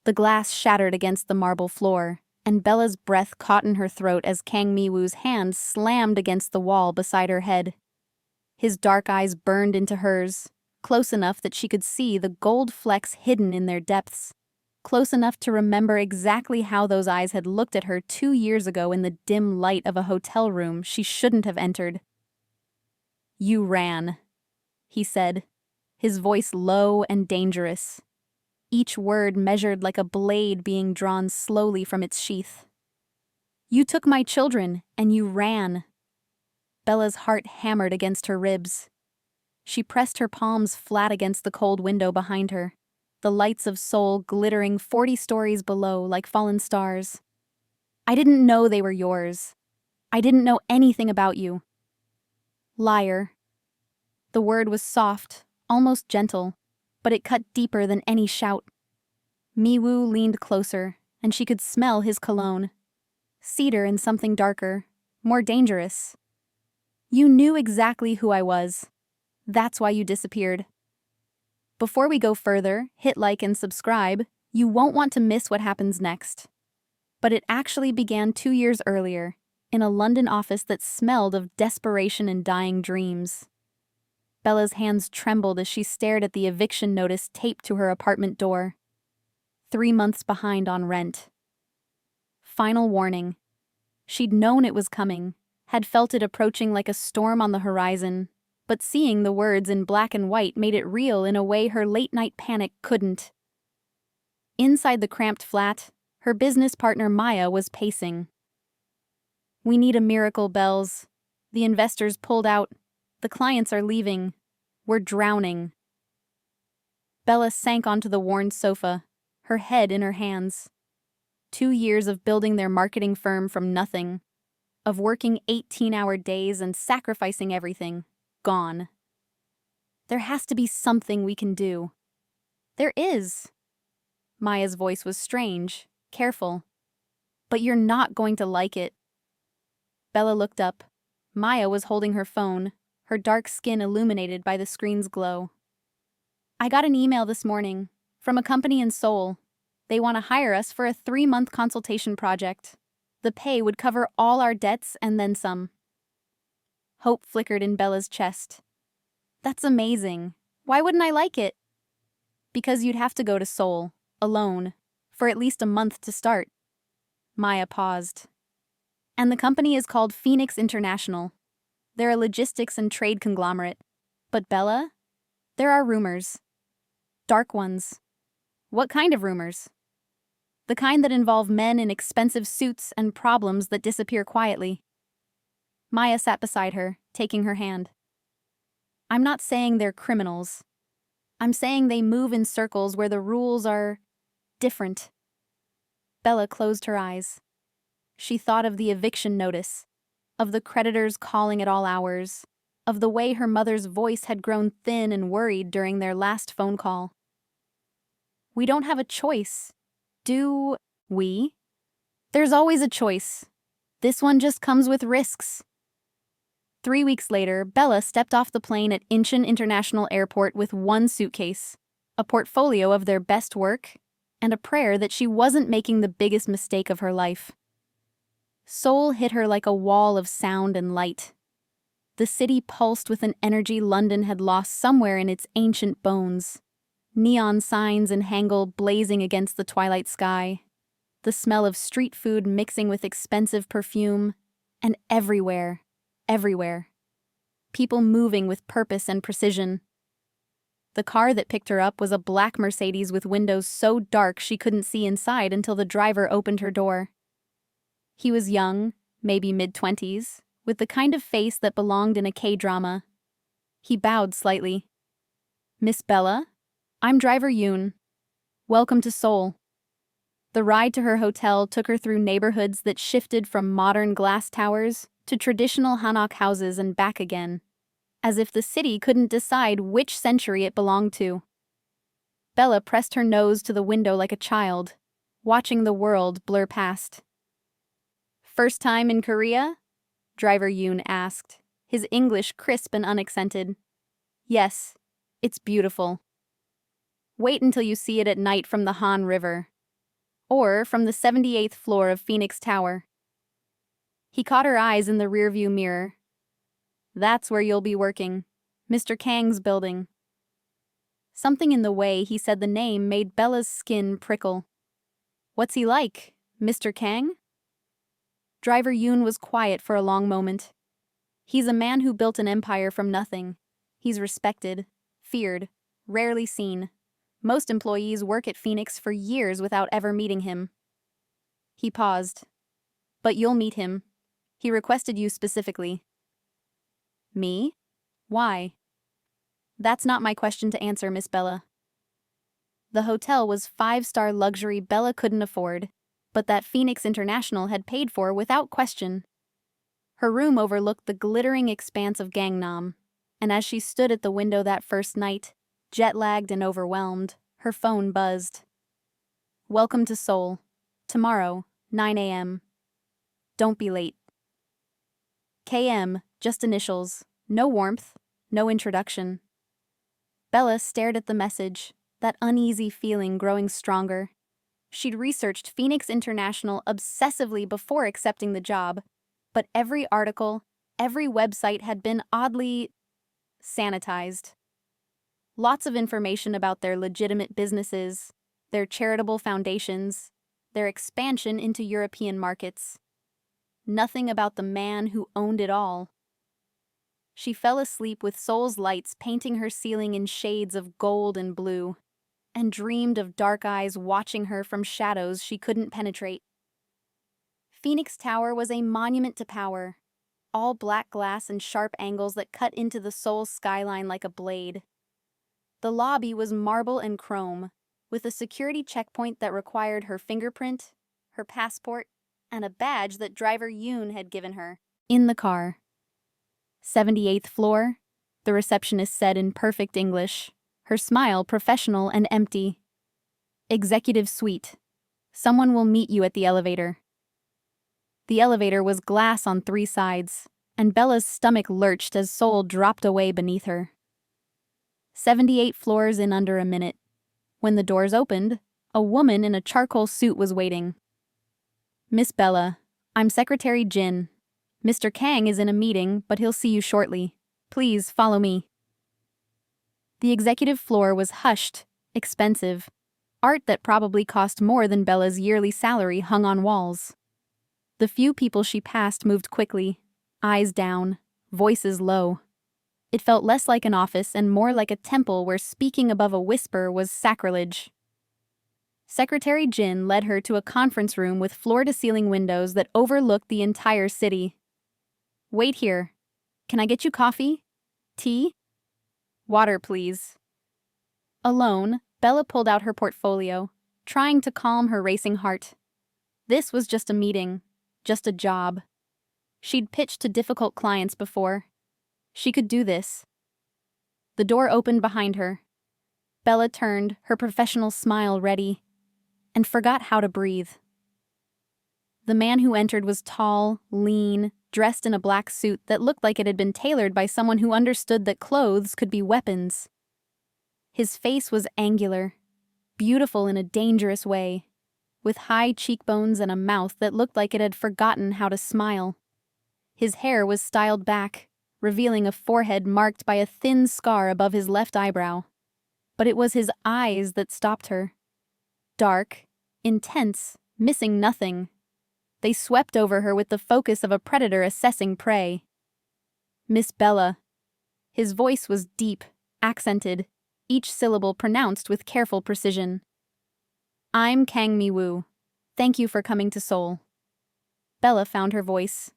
The glass shattered against the marble floor, and Bella's breath caught in her throat as Kang Mi-woo's hand slammed against the wall beside her head. His dark eyes burned into hers, close enough that she could see the gold flecks hidden in their depths, close enough to remember exactly how those eyes had looked at her 2 years ago in the dim light of a hotel room she shouldn't have entered. "You ran," he said, his voice low and dangerous, each word measured like a blade being drawn slowly from its sheath. "You took my children, and you ran." Bella's heart hammered against her ribs. She pressed her palms flat against the cold window behind her, the lights of Seoul glittering 40 stories below like fallen stars. "I didn't know they were yours. I didn't know anything about you." Liar. The word was soft, almost gentle, but it cut deeper than any shout. Mi-woo leaned closer, and she could smell his cologne. Cedar and something darker, more dangerous. "You knew exactly who I was. That's why you disappeared." Before we go further, hit like and subscribe. You won't want to miss what happens next. But it actually began 2 years earlier, in a London office that smelled of desperation and dying dreams. Bella's hands trembled as she stared at the eviction notice taped to her apartment door. 3 months behind on rent. Final warning. She'd known it was coming, had felt it approaching like a storm on the horizon, but seeing the words in black and white made it real in a way her late-night panic couldn't. Inside the cramped flat, her business partner Maya was pacing. "We need a miracle, Bells. The investors pulled out. The clients are leaving. We're drowning." Bella sank onto the worn sofa, her head in her hands. 2 years of building their marketing firm from nothing, of working 18-hour days and sacrificing everything, gone. "There has to be something we can do." "There is." Maya's voice was strange, careful. "But you're not going to like it." Bella looked up. Maya was holding her phone, her dark skin illuminated by the screen's glow. "I got an email this morning from a company in Seoul. They want to hire us for a 3-month consultation project. The pay would cover all our debts and then some." Hope flickered in Bella's chest. "That's amazing. Why wouldn't I like it?" "Because you'd have to go to Seoul, alone, for at least a month to start." Maya paused. "And the company is called Phoenix International. They're a logistics and trade conglomerate. But Bella, there are rumors. Dark ones." "What kind of rumors?" "The kind that involve men in expensive suits and problems that disappear quietly." Maya sat beside her, taking her hand. "I'm not saying they're criminals. I'm saying they move in circles where the rules are different." Bella closed her eyes. She thought of the eviction notice, of the creditors calling at all hours, of the way her mother's voice had grown thin and worried during their last phone call. "We don't have a choice, do we?" "There's always a choice. This one just comes with risks." 3 weeks later, Bella stepped off the plane at Incheon International Airport with one suitcase, a portfolio of their best work, and a prayer that she wasn't making the biggest mistake of her life. Seoul hit her like a wall of sound and light. The city pulsed with an energy London had lost somewhere in its ancient bones. Neon signs in Hangul blazing against the twilight sky, the smell of street food mixing with expensive perfume, and everywhere, people moving with purpose and precision. The car that picked her up was a black Mercedes with windows so dark she couldn't see inside until the driver opened her door. He was young, maybe mid-20s, with the kind of face that belonged in a K-drama. He bowed slightly. "Miss Bella? I'm driver Yoon. Welcome to Seoul." The ride to her hotel took her through neighborhoods that shifted from modern glass towers to traditional hanok houses and back again, as if the city couldn't decide which century it belonged to. Bella pressed her nose to the window like a child, watching the world blur past. "First time in Korea?" Driver Yoon asked, his English crisp and unaccented. "Yes, it's beautiful. Wait until you see it at night from the Han River. or from the 78th floor of Phoenix Tower. He caught her eyes in the rearview mirror. That's where you'll be working. Mr. Kang's building. Something in the way he said the name made Bella's skin prickle. What's he like, Mr. Kang? Driver Yoon was quiet for a long moment. He's a man who built an empire from nothing. He's respected, feared, rarely seen. Most employees work at Phoenix for years without ever meeting him. He paused. But you'll meet him. He requested you specifically. Me? Why? That's not my question to answer, Miss Bella. The hotel was 5-star luxury Bella couldn't afford, but that Phoenix International had paid for without question. Her room overlooked the glittering expanse of Gangnam, and as she stood at the window that first night, jet-lagged and overwhelmed, her phone buzzed. Welcome to Seoul. Tomorrow, 9 a.m. Don't be late. KM, just initials, no warmth, no introduction. Bella stared at the message, that uneasy feeling growing stronger. She'd researched Phoenix International obsessively before accepting the job, but every article, every website had been oddly sanitized. Lots of information about their legitimate businesses, their charitable foundations, their expansion into European markets. Nothing about the man who owned it all. She fell asleep with Seoul's lights painting her ceiling in shades of gold and blue, and dreamed of dark eyes watching her from shadows she couldn't penetrate. Phoenix Tower was a monument to power, all black glass and sharp angles that cut into the Seoul skyline like a blade. The lobby was marble and chrome, with a security checkpoint that required her fingerprint, her passport, and a badge that driver Yoon had given her. In the car. 78th floor, the receptionist said in perfect English, her smile professional and empty. Executive suite. Someone will meet you at the elevator. The elevator was glass on 3 sides, and Bella's stomach lurched as Seoul dropped away beneath her. 78 floors in under a minute. When the doors opened, a woman in a charcoal suit was waiting. Miss Bella, I'm Secretary Jin. Mr. Kang is in a meeting, but he'll see you shortly. Please follow me. The executive floor was hushed, expensive. Art that probably cost more than Bella's yearly salary hung on walls. The few people she passed moved quickly, eyes down, voices low. It felt less like an office and more like a temple where speaking above a whisper was sacrilege. Secretary Jin led her to a conference room with floor-to-ceiling windows that overlooked the entire city. Wait here. Can I get you coffee? Tea? Water, please. Alone, Bella pulled out her portfolio, trying to calm her racing heart. This was just a meeting, just a job. She'd pitched to difficult clients before. She could do this. The door opened behind her. Bella turned, her professional smile ready, and forgot how to breathe. The man who entered was tall, lean, dressed in a black suit that looked like it had been tailored by someone who understood that clothes could be weapons. His face was angular, beautiful in a dangerous way, with high cheekbones and a mouth that looked like it had forgotten how to smile. His hair was styled back, revealing a forehead marked by a thin scar above his left eyebrow. But it was his eyes that stopped her. Dark, intense, missing nothing. They swept over her with the focus of a predator assessing prey. Miss Bella. His voice was deep, accented, each syllable pronounced with careful precision. I'm Kang Mi-woo. Thank you for coming to Seoul. Bella found her voice.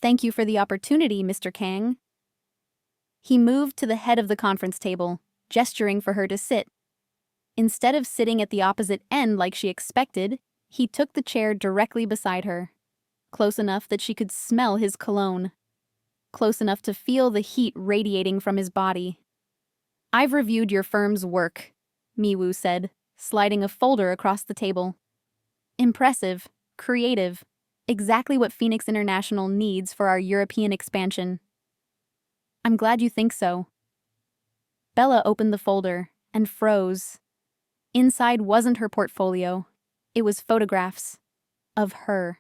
Thank you for the opportunity, Mr. Kang. He moved to the head of the conference table, gesturing for her to sit. Instead of sitting at the opposite end like she expected, he took the chair directly beside her, close enough that she could smell his cologne, close enough to feel the heat radiating from his body. I've reviewed your firm's work, Mi-woo said, sliding a folder across the table. Impressive, creative, exactly what Phoenix International needs for our European expansion. I'm glad you think so. Bella opened the folder and froze. Inside wasn't her portfolio. It was photographs of her,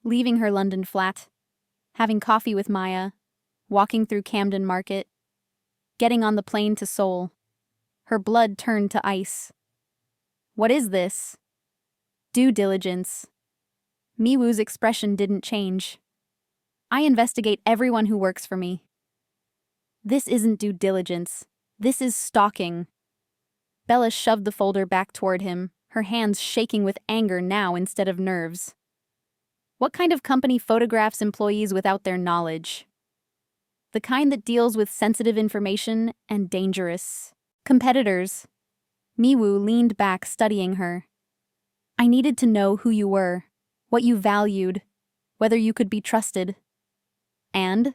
leaving her London flat, having coffee with Maya, walking through Camden Market, getting on the plane to Seoul. Her blood turned to ice. What is this? Due diligence. Miwoo's expression didn't change. I investigate everyone who works for me. This isn't due diligence. This is stalking. Bella shoved the folder back toward him, her hands shaking with anger now instead of nerves. What kind of company photographs employees without their knowledge? The kind that deals with sensitive information and dangerous competitors. Miwoo leaned back, studying her. I needed to know who you were, what you valued, whether you could be trusted. And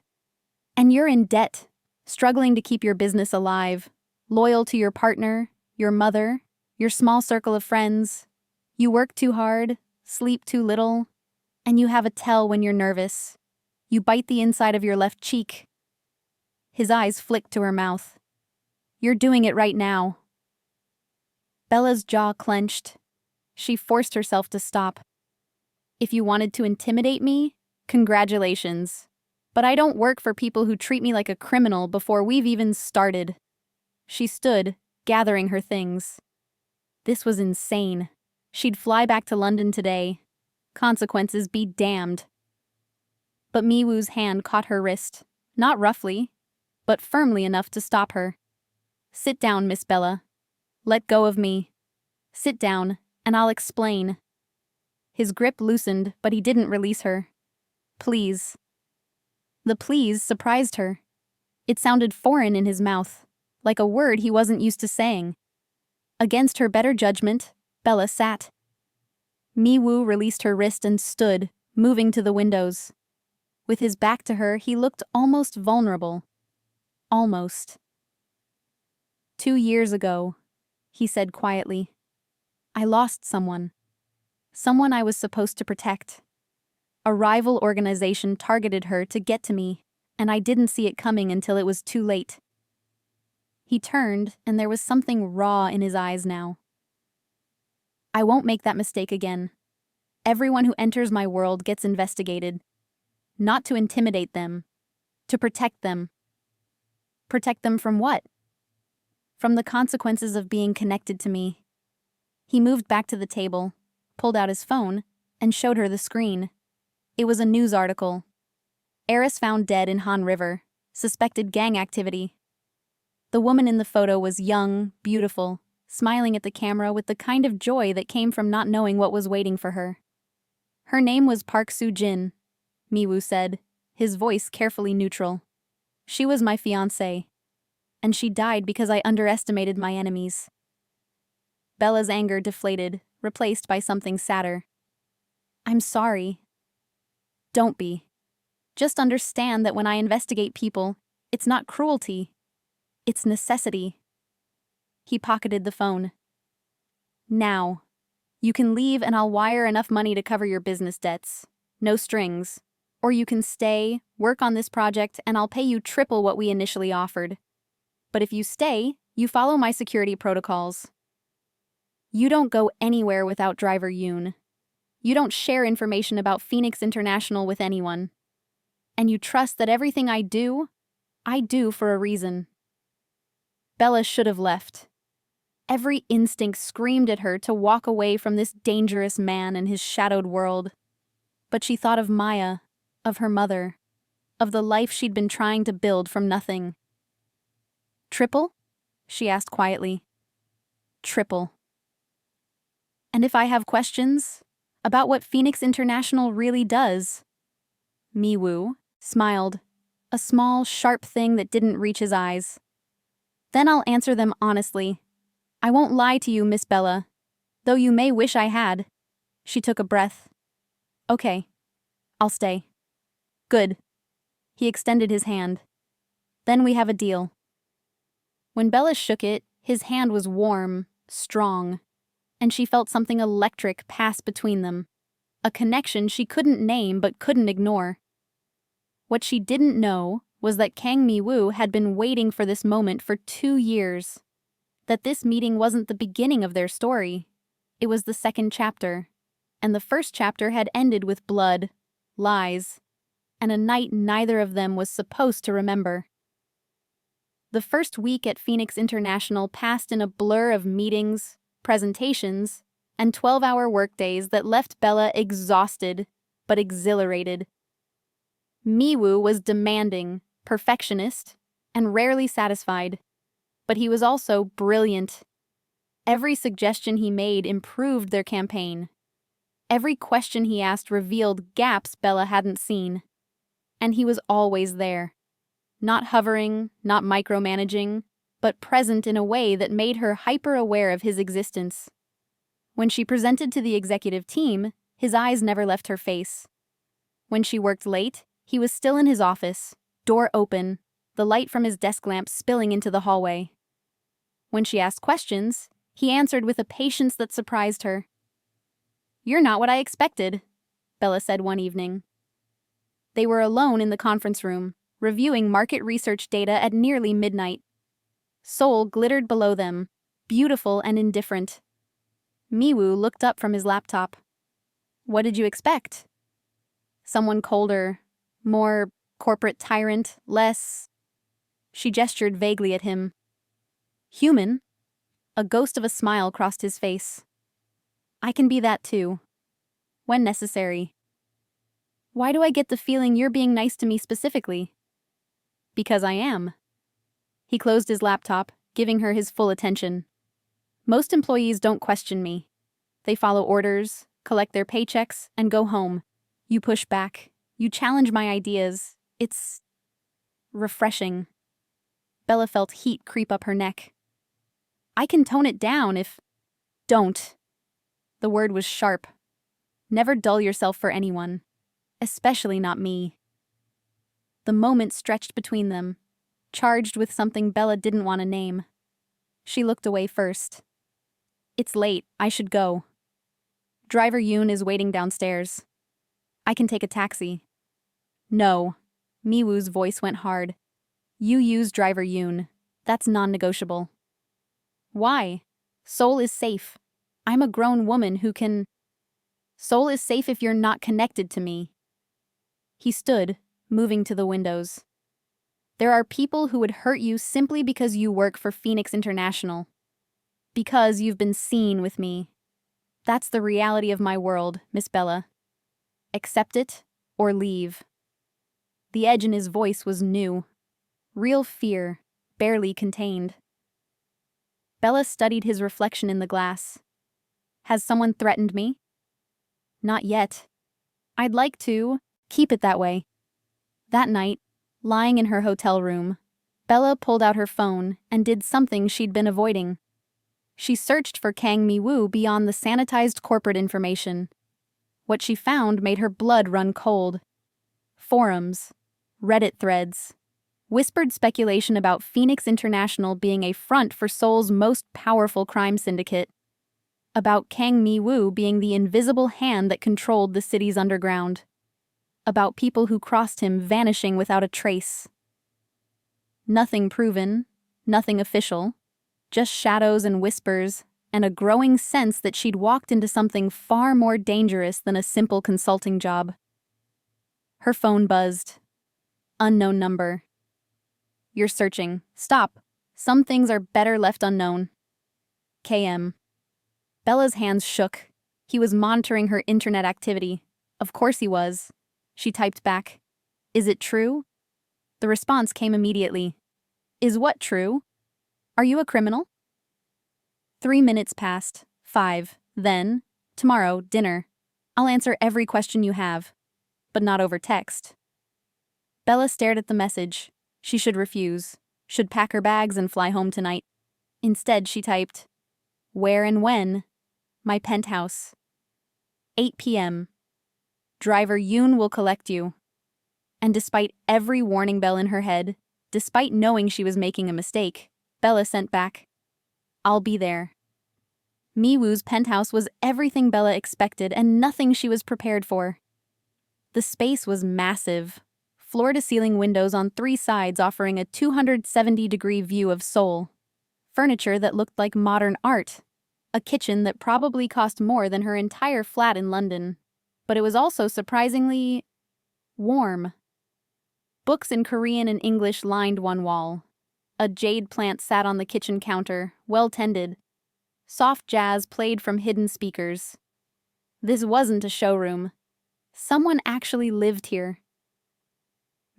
you're in debt, struggling to keep your business alive, loyal to your partner, your mother, your small circle of friends. You work too hard, sleep too little, and you have a tell when you're nervous. You bite the inside of your left cheek. His eyes flicked to her mouth. You're doing it right now. Bella's jaw clenched. She forced herself to stop. If you wanted to intimidate me, congratulations. But I don't work for people who treat me like a criminal before we've even started. She stood, gathering her things. This was insane. She'd fly back to London today. Consequences be damned. But Miwoo's hand caught her wrist, not roughly, but firmly enough to stop her. Sit down, Miss Bella. Let go of me. Sit down, and I'll explain. His grip loosened, but he didn't release her. Please. The please surprised her. It sounded foreign in his mouth, like a word he wasn't used to saying. Against her better judgment, Bella sat. Miwoo released her wrist and stood, moving to the windows. With his back to her, he looked almost vulnerable. Almost. 2 years ago, he said quietly, I lost someone. Someone I was supposed to protect. A rival organization targeted her to get to me, and I didn't see it coming until it was too late. He turned, and there was something raw in his eyes now. I won't make that mistake again. Everyone who enters my world gets investigated. Not to intimidate them, to protect them. Protect them from what? From the consequences of being connected to me. He moved back to the table, pulled out his phone, and showed her the screen. It was a news article. Heiress found dead in Han River. Suspected gang activity. The woman in the photo was young, beautiful, smiling at the camera with the kind of joy that came from not knowing what was waiting for her. Her name was Park Soo-jin, Miwoo said, his voice carefully neutral. She was my fiancée, and she died because I underestimated my enemies. Bella's anger deflated, replaced by something sadder. I'm sorry. Don't be. Just understand that when I investigate people, it's not cruelty. It's necessity. He pocketed the phone. Now. You can leave and I'll wire enough money to cover your business debts. No strings. Or you can stay, work on this project, and I'll pay you triple what we initially offered. But if you stay, you follow my security protocols. You don't go anywhere without Driver Yoon. You don't share information about Phoenix International with anyone. And you trust that everything I do for a reason. Bella should have left. Every instinct screamed at her to walk away from this dangerous man and his shadowed world. But she thought of Maya, of her mother, of the life she'd been trying to build from nothing. Triple? She asked quietly. Triple. And if I have questions about what Phoenix International really does? Miwoo smiled, a small, sharp thing that didn't reach his eyes. Then I'll answer them honestly. I won't lie to you, Miss Bella, though you may wish I had. She took a breath. Okay, I'll stay. Good. He extended his hand. Then we have a deal. When Bella shook it, his hand was warm, strong, and she felt something electric pass between them, a connection she couldn't name but couldn't ignore. What she didn't know was that Kang Mi-woo had been waiting for this moment for 2 years, that this meeting wasn't the beginning of their story. It was the second chapter, and the first chapter had ended with blood, lies, and a night neither of them was supposed to remember. The first week at Phoenix International passed in a blur of meetings, presentations, and 12-hour workdays that left Bella exhausted but exhilarated. Miwoo was demanding, perfectionist, and rarely satisfied, but he was also brilliant. Every suggestion he made improved their campaign. Every question he asked revealed gaps Bella hadn't seen. And he was always there. Not hovering, not micromanaging, but present in a way that made her hyper-aware of his existence. When she presented to the executive team, his eyes never left her face. When she worked late, he was still in his office, door open, the light from his desk lamp spilling into the hallway. When she asked questions, he answered with a patience that surprised her. "You're not what I expected," Bella said one evening. They were alone in the conference room, reviewing market research data at nearly midnight. Seoul glittered below them, beautiful and indifferent. Miwoo looked up from his laptop. "What did you expect?" "Someone colder, more corporate tyrant, less..." She gestured vaguely at him. "Human?" A ghost of a smile crossed his face. "I can be that too. When necessary." "Why do I get the feeling you're being nice to me specifically?" "Because I am." He closed his laptop, giving her his full attention. "Most employees don't question me. They follow orders, collect their paychecks, and go home. You push back. You challenge my ideas. It's refreshing." Bella felt heat creep up her neck. "I can tone it down if..." "Don't." The word was sharp. Never dull yourself for anyone. Especially not me. The moment stretched between them, charged with something Bella didn't want to name. She looked away first. "It's late, I should go. Driver Yoon is waiting downstairs. I can take a taxi." "No." Miwoo's voice went hard. "You use Driver Yoon. That's non-negotiable." "Why? Seoul is safe. I'm a grown woman who can..." "Seoul is safe if you're not connected to me." He stood, moving to the windows. "There are people who would hurt you simply because you work for Phoenix International. Because you've been seen with me. That's the reality of my world, Miss Bella. Accept it or leave." The edge in his voice was new. Real fear, barely contained. Bella studied his reflection in the glass. "Has someone threatened me?" "Not yet. I'd like to keep it that way." That night, lying in her hotel room, Bella pulled out her phone and did something she'd been avoiding. She searched for Kang Mi-woo beyond the sanitized corporate information. What she found made her blood run cold. Forums, Reddit threads, whispered speculation about Phoenix International being a front for Seoul's most powerful crime syndicate. About Kang Mi-woo being the invisible hand that controlled the city's underground. About people who crossed him vanishing without a trace. Nothing proven, nothing official, just shadows and whispers, and a growing sense that she'd walked into something far more dangerous than a simple consulting job. Her phone buzzed. Unknown number. "You're searching. Stop. Some things are better left unknown." KM. Bella's hands shook. He was monitoring her internet activity. Of course he was. She typed back, "Is it true?" The response came immediately. "Is what true? Are you a criminal?" 3 minutes passed. 5. Then, "Tomorrow, dinner. I'll answer every question you have. But not over text." Bella stared at the message. She should refuse. Should pack her bags and fly home tonight. Instead, she typed, "Where and when? My penthouse. 8 p.m. Driver Yoon will collect you." And despite every warning bell in her head, despite knowing she was making a mistake, Bella sent back, "I'll be there." Miwoo's penthouse was everything Bella expected and nothing she was prepared for. The space was massive, floor-to-ceiling windows on 3 sides offering a 270-degree view of Seoul. Furniture that looked like modern art. A kitchen that probably cost more than her entire flat in London. But it was also surprisingly warm. Books in Korean and English lined one wall. A jade plant sat on the kitchen counter, well tended. Soft jazz played from hidden speakers. This wasn't a showroom. Someone actually lived here.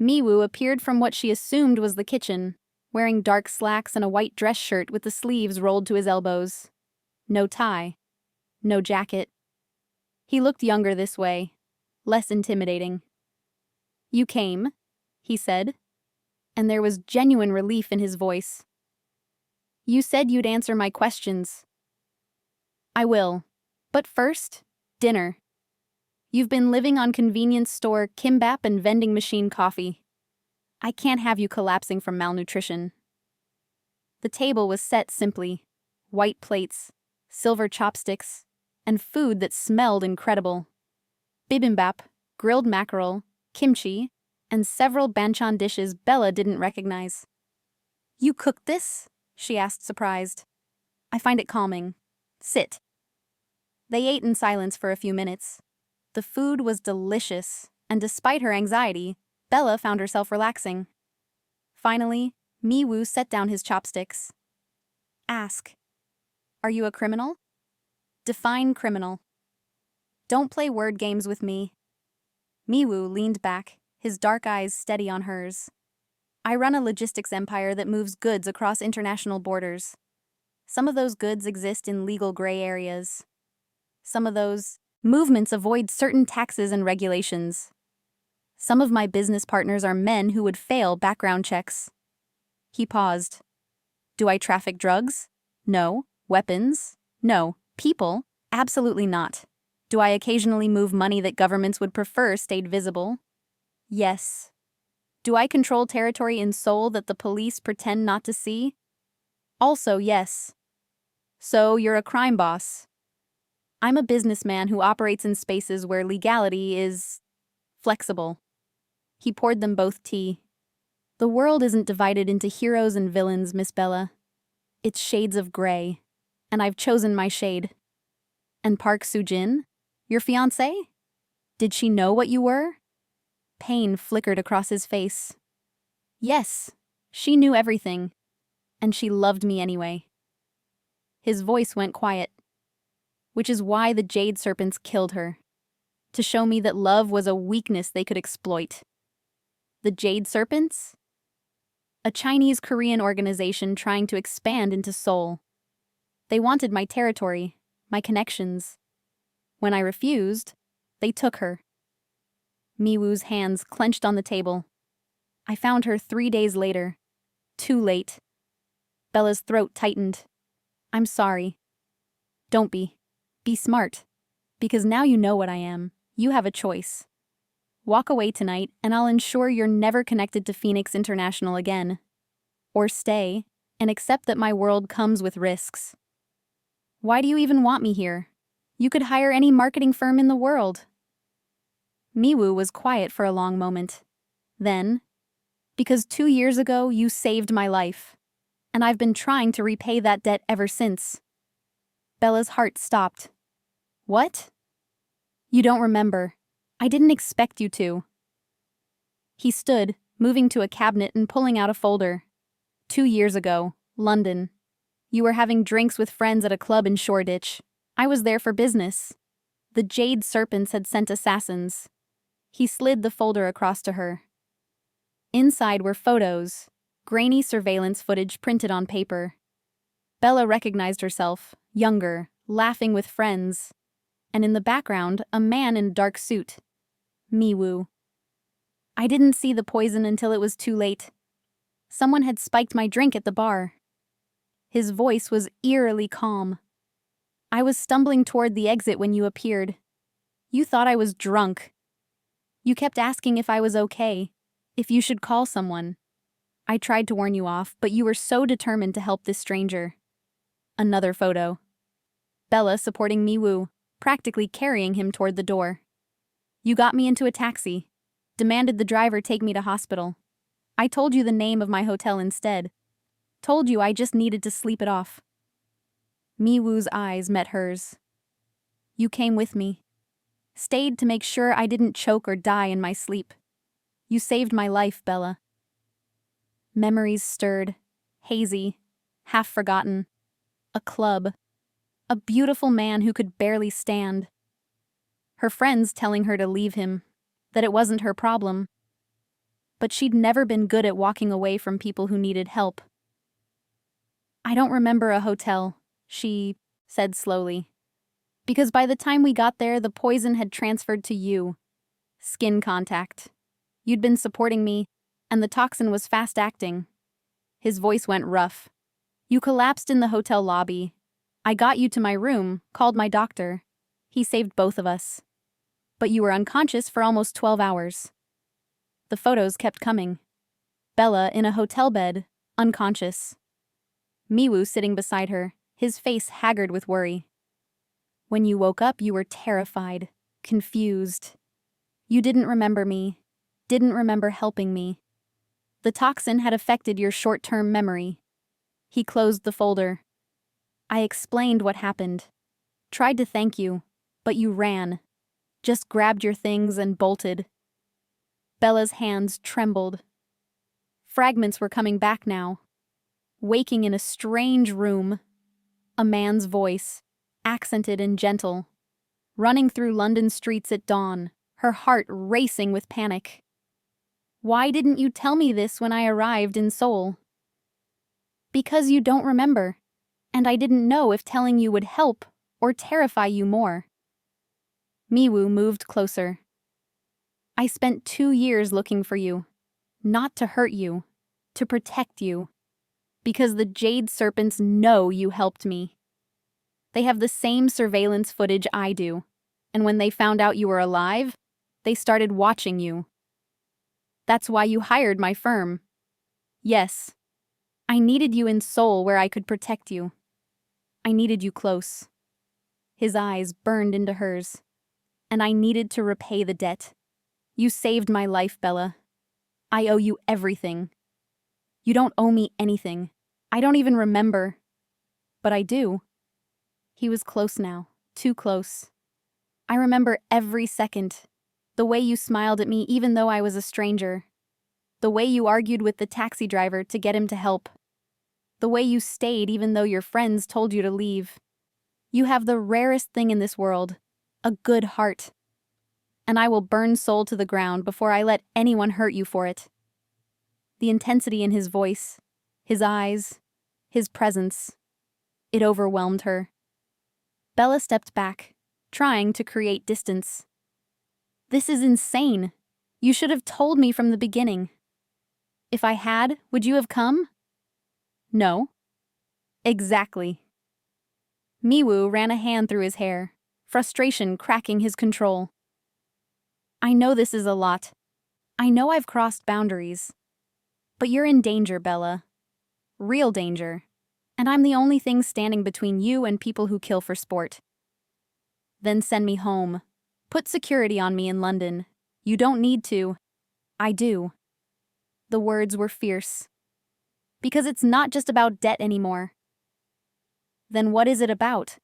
Miwoo appeared from what she assumed was the kitchen, wearing dark slacks and a white dress shirt with the sleeves rolled to his elbows. No tie. No jacket. He looked younger this way, less intimidating. "You came," he said, and there was genuine relief in his voice. "You said you'd answer my questions." "I will. But first, dinner. You've been living on convenience store kimbap and vending machine coffee. I can't have you collapsing from malnutrition." The table was set simply. White plates, silver chopsticks, and food that smelled incredible. Bibimbap, grilled mackerel, kimchi, and several banchan dishes Bella didn't recognize. "You cooked this?" she asked, surprised. "I find it calming. Sit." They ate in silence for a few minutes. The food was delicious, and despite her anxiety, Bella found herself relaxing. Finally, Miwoo set down his chopsticks. "Ask. Are you a criminal? Define criminal. Don't play word games with me." Miwoo leaned back, his dark eyes steady on hers. "I run a logistics empire that moves goods across international borders. Some of those goods exist in legal gray areas. Some of those movements avoid certain taxes and regulations. Some of my business partners are men who would fail background checks." He paused. "Do I traffic drugs? No. Weapons? No. People? Absolutely not. Do I occasionally move money that governments would prefer stayed visible? Yes. Do I control territory in Seoul that the police pretend not to see? Also yes. So you're a crime boss. I'm a businessman who operates in spaces where legality is flexible." He poured them both tea. "The world isn't divided into heroes and villains, Miss Bella. It's shades of gray, and I've chosen my shade." "And Park Soo-jin, your fiancé? Did she know what you were?" Pain flickered across his face. "Yes, she knew everything, and she loved me anyway." His voice went quiet. "Which is why the jade serpents killed her. To show me that love was a weakness they could exploit." The jade serpents? A Chinese-Korean organization trying to expand into Seoul. They wanted my territory, my connections. When I refused, they took her. Miwoo's hands clenched on the table. "I found her 3 days later. Too late." Bella's throat tightened. "I'm sorry." "Don't be. Be smart. Because now you know what I am. You have a choice. Walk away tonight, and I'll ensure you're never connected to Phoenix International again. Or stay, and accept that my world comes with risks. Why do you even want me here? You could hire any marketing firm in the world." Miwoo was quiet for a long moment. Then, "Because 2 years ago you saved my life, and I've been trying to repay that debt ever since." Bella's heart stopped. "What?" "You don't remember. I didn't expect you to." He stood, moving to a cabinet and pulling out a folder. 2 years ago, London. You were having drinks with friends at a club in Shoreditch. I was there for business. The jade serpents had sent assassins. He slid the folder across to her. Inside were photos, grainy surveillance footage printed on paper. Bella recognized herself, younger, laughing with friends. And in the background, a man in a dark suit. Miwoo. "I didn't see the poison until it was too late. Someone had spiked my drink at the bar." His voice was eerily calm. "I was stumbling toward the exit when you appeared. You thought I was drunk. You kept asking if I was okay, if you should call someone. I tried to warn you off, but you were so determined to help this stranger." Another photo. Bella supporting Miwoo, practically carrying him toward the door. "You got me into a taxi. Demanded the driver take me to hospital. I told you the name of my hotel instead. Told you I just needed to sleep it off." Miwoo's eyes met hers. You came with me. Stayed to make sure I didn't choke or die in my sleep. You saved my life, Bella. Memories stirred, hazy, half forgotten. A club. A beautiful man who could barely stand. Her friends telling her to leave him, that it wasn't her problem. But she'd never been good at walking away from people who needed help. I don't remember a hotel, she said slowly. Because by the time we got there, the poison had transferred to you. Skin contact. You'd been supporting me, and the toxin was fast-acting. His voice went rough. You collapsed in the hotel lobby. I got you to my room, called my doctor. He saved both of us. But you were unconscious for almost 12 hours. The photos kept coming. Bella in a hotel bed, unconscious. Miwoo sitting beside her, his face haggard with worry. When you woke up, you were terrified, confused. You didn't remember me, didn't remember helping me. The toxin had affected your short-term memory. He closed the folder. I explained what happened. Tried to thank you, but you ran. Just grabbed your things and bolted. Bella's hands trembled. Fragments were coming back now. Waking in a strange room. A man's voice, accented and gentle. Running through London streets at dawn, her heart racing with panic. Why didn't you tell me this when I arrived in Seoul? Because you don't remember, and I didn't know if telling you would help or terrify you more. Miwoo moved closer. I spent 2 years looking for you, not to hurt you, to protect you. Because the Jade Serpents know you helped me. They have the same surveillance footage I do, and when they found out you were alive, they started watching you. That's why you hired my firm. Yes, I needed you in Seoul where I could protect you. I needed you close. His eyes burned into hers, and I needed to repay the debt. You saved my life, Bella. I owe you everything. You don't owe me anything. I don't even remember. But I do. He was close now, too close. I remember every second. The way you smiled at me even though I was a stranger. The way you argued with the taxi driver to get him to help. The way you stayed even though your friends told you to leave. You have the rarest thing in this world, a good heart. And I will burn Seoul to the ground before I let anyone hurt you for it. The intensity in his voice, his eyes, his presence, it overwhelmed her. Bella stepped back, trying to create distance. This is insane. You should have told me from the beginning. If I had, would you have come? No. Exactly. Miwoo ran a hand through his hair, frustration cracking his control. I know this is a lot. I know I've crossed boundaries. But you're in danger, Bella. Real danger. And I'm the only thing standing between you and people who kill for sport. Then send me home. Put security on me in London. You don't need to. I do. The words were fierce. Because it's not just about debt anymore. Then what is it about?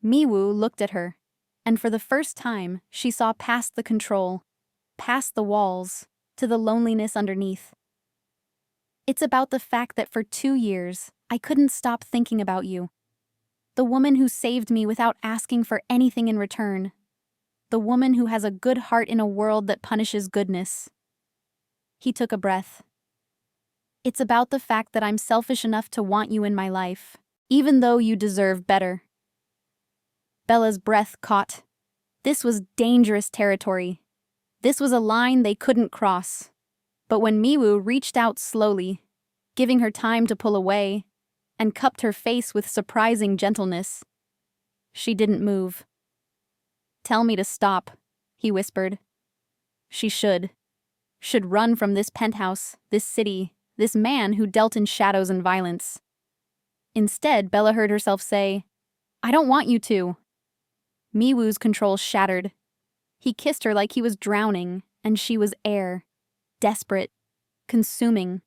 Miwoo looked at her, and for the first time, she saw past the control, past the walls, to the loneliness underneath. It's about the fact that for 2 years, I couldn't stop thinking about you. The woman who saved me without asking for anything in return. The woman who has a good heart in a world that punishes goodness. He took a breath. It's about the fact that I'm selfish enough to want you in my life, even though you deserve better. Bella's breath caught. This was dangerous territory. This was a line they couldn't cross. But when Miwoo reached out slowly, giving her time to pull away, and cupped her face with surprising gentleness, she didn't move. Tell me to stop, he whispered. She should. Should run from this penthouse, this city, this man who dealt in shadows and violence. Instead, Bella heard herself say, I don't want you to. Miwoo's control shattered. He kissed her like he was drowning, and she was air. Desperate. Consuming.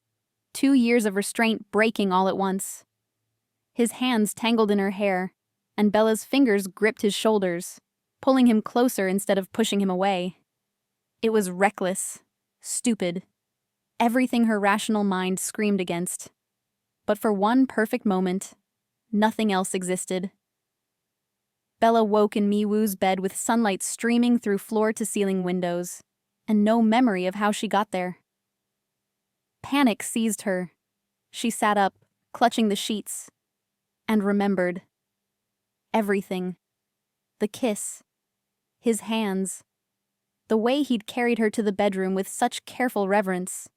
2 years of restraint breaking all at once. His hands tangled in her hair, and Bella's fingers gripped his shoulders, pulling him closer instead of pushing him away. It was reckless, stupid, everything her rational mind screamed against. But for one perfect moment, nothing else existed. Bella woke in Mi-woo's bed with sunlight streaming through floor-to-ceiling windows, and no memory of how she got there. Panic seized her. She sat up, clutching the sheets, and remembered. Everything. The kiss. His hands. The way he'd carried her to the bedroom with such careful reverence.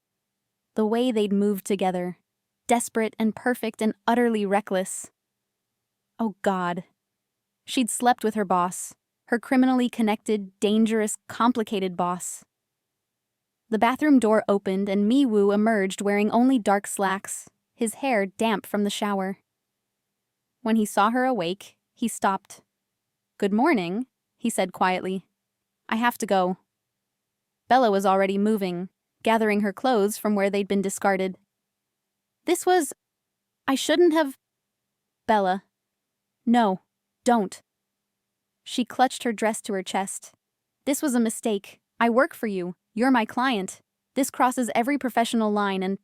The way they'd moved together, desperate and perfect and utterly reckless. Oh God. She'd slept with her boss, her criminally connected, dangerous, complicated boss. The bathroom door opened and Mi-woo emerged wearing only dark slacks, his hair damp from the shower. When he saw her awake, he stopped. "Good morning," he said quietly. "I have to go." Bella was already moving, gathering her clothes from where they'd been discarded. I shouldn't have... Bella. No, don't. She clutched her dress to her chest. This was a mistake. I work for you. You're my client. This crosses every professional line and...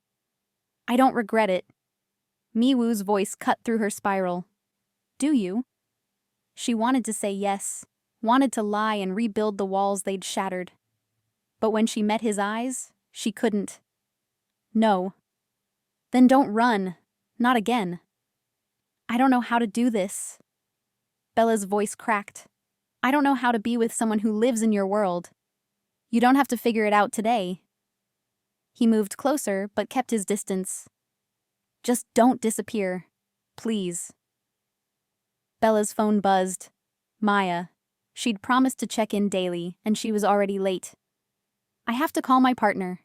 I don't regret it. Mi-woo's voice cut through her spiral. Do you? She wanted to say yes, wanted to lie and rebuild the walls they'd shattered. But when she met his eyes, she couldn't. No. Then don't run. Not again. I don't know how to do this. Bella's voice cracked. I don't know how to be with someone who lives in your world. You don't have to figure it out today. He moved closer, but kept his distance. Just don't disappear. Please. Bella's phone buzzed. Maya. She'd promised to check in daily, and she was already late. I have to call my partner.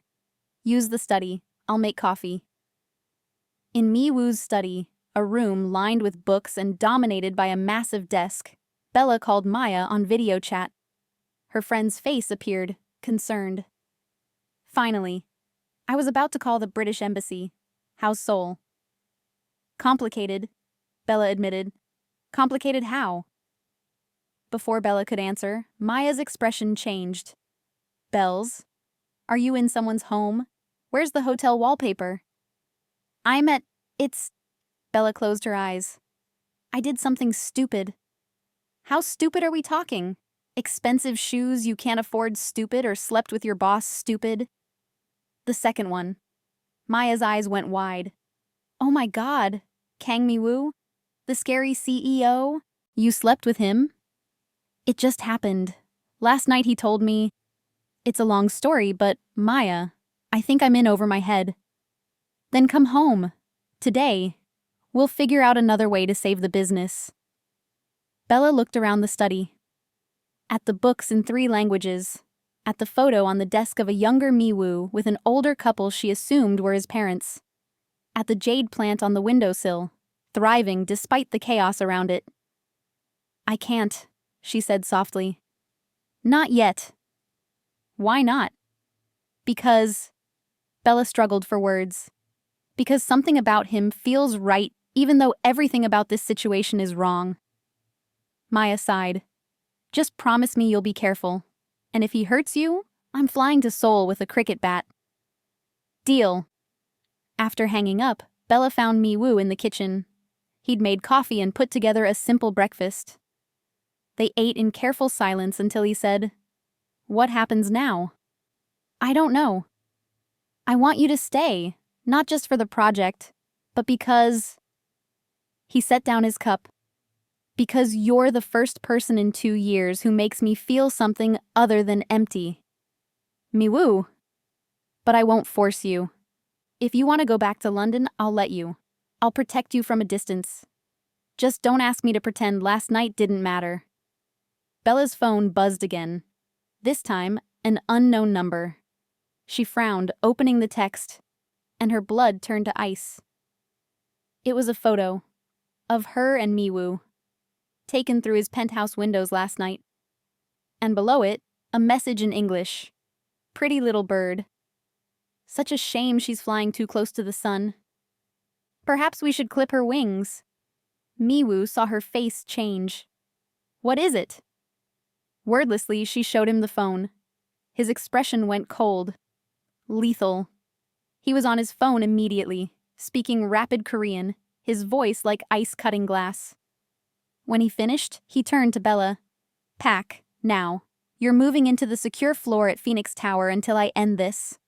Use the study. I'll make coffee. In Mi-woo's study, a room lined with books and dominated by a massive desk, Bella called Maya on video chat. Her friend's face appeared, concerned. Finally. I was about to call the British Embassy. How's Seoul? Complicated, Bella admitted. Complicated how? Before Bella could answer, Maya's expression changed. Bells? Are you in someone's home? Where's the hotel wallpaper? Bella closed her eyes. I did something stupid. How stupid are we talking? Expensive shoes you can't afford stupid or slept with your boss stupid? The second one. Maya's eyes went wide. Oh my God, Kang Mi-woo? The scary CEO? You slept with him? It just happened. Last night he told me... It's a long story, but Maya, I think I'm in over my head. Then come home. Today. We'll figure out another way to save the business. Bella looked around the study. At the books in 3 languages. At the photo on the desk of a younger Mi-woo with an older couple she assumed were his parents. At the jade plant on the windowsill, thriving despite the chaos around it. I can't, she said softly. Not yet. Why not? Because... Bella struggled for words. Because something about him feels right even though everything about this situation is wrong. Maya sighed. Just promise me you'll be careful. And if he hurts you, I'm flying to Seoul with a cricket bat. Deal. After hanging up, Bella found Mi-woo in the kitchen. He'd made coffee and put together a simple breakfast. They ate in careful silence until he said, What happens now? I don't know. I want you to stay, not just for the project, but because... He set down his cup. Because you're the first person in 2 years who makes me feel something other than empty. Mi-woo. But I won't force you. If you want to go back to London, I'll let you. I'll protect you from a distance. Just don't ask me to pretend last night didn't matter. Bella's phone buzzed again. This time, an unknown number. She frowned, opening the text, and her blood turned to ice. It was a photo of her and Mi-woo, taken through his penthouse windows last night. And below it, a message in English. Pretty little bird. Such a shame she's flying too close to the sun. Perhaps we should clip her wings. Miwoo saw her face change. What is it? Wordlessly, she showed him the phone. His expression went cold. Lethal. He was on his phone immediately, speaking rapid Korean, his voice like ice cutting glass. When he finished, he turned to Bella. Pack, now. You're moving into the secure floor at Phoenix Tower until I end this.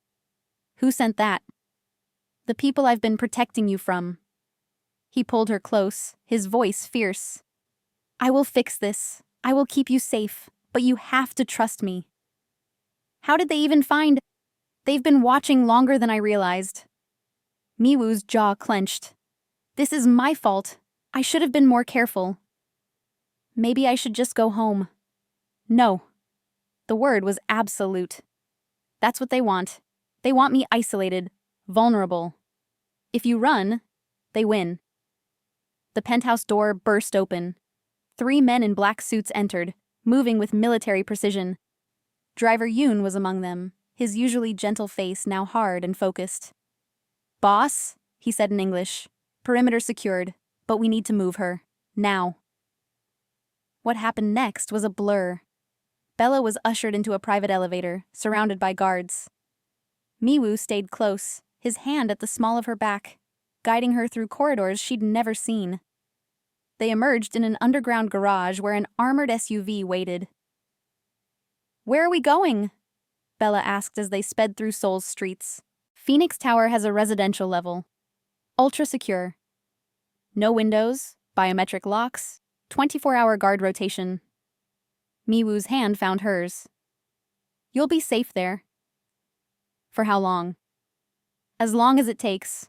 Who sent that? The people I've been protecting you from. He pulled her close, his voice fierce. I will fix this. I will keep you safe, but you have to trust me. How did they even find? They've been watching longer than I realized. Miwoo's jaw clenched. This is my fault. I should have been more careful. Maybe I should just go home. No. The word was absolute. That's what they want. They want me isolated, vulnerable. If you run, they win. The penthouse door burst open. 3 men in black suits entered, moving with military precision. Driver Yoon was among them, his usually gentle face now hard and focused. Boss, he said in English. Perimeter secured, but we need to move her. Now. What happened next was a blur. Bella was ushered into a private elevator, surrounded by guards. Miwoo stayed close, his hand at the small of her back, guiding her through corridors she'd never seen. They emerged in an underground garage where an armored SUV waited. Where are we going? Bella asked as they sped through Seoul's streets. Phoenix Tower has a residential level. Ultra secure. No windows, biometric locks, 24-hour guard rotation. Miwoo's hand found hers. You'll be safe there. For how long? As long as it takes.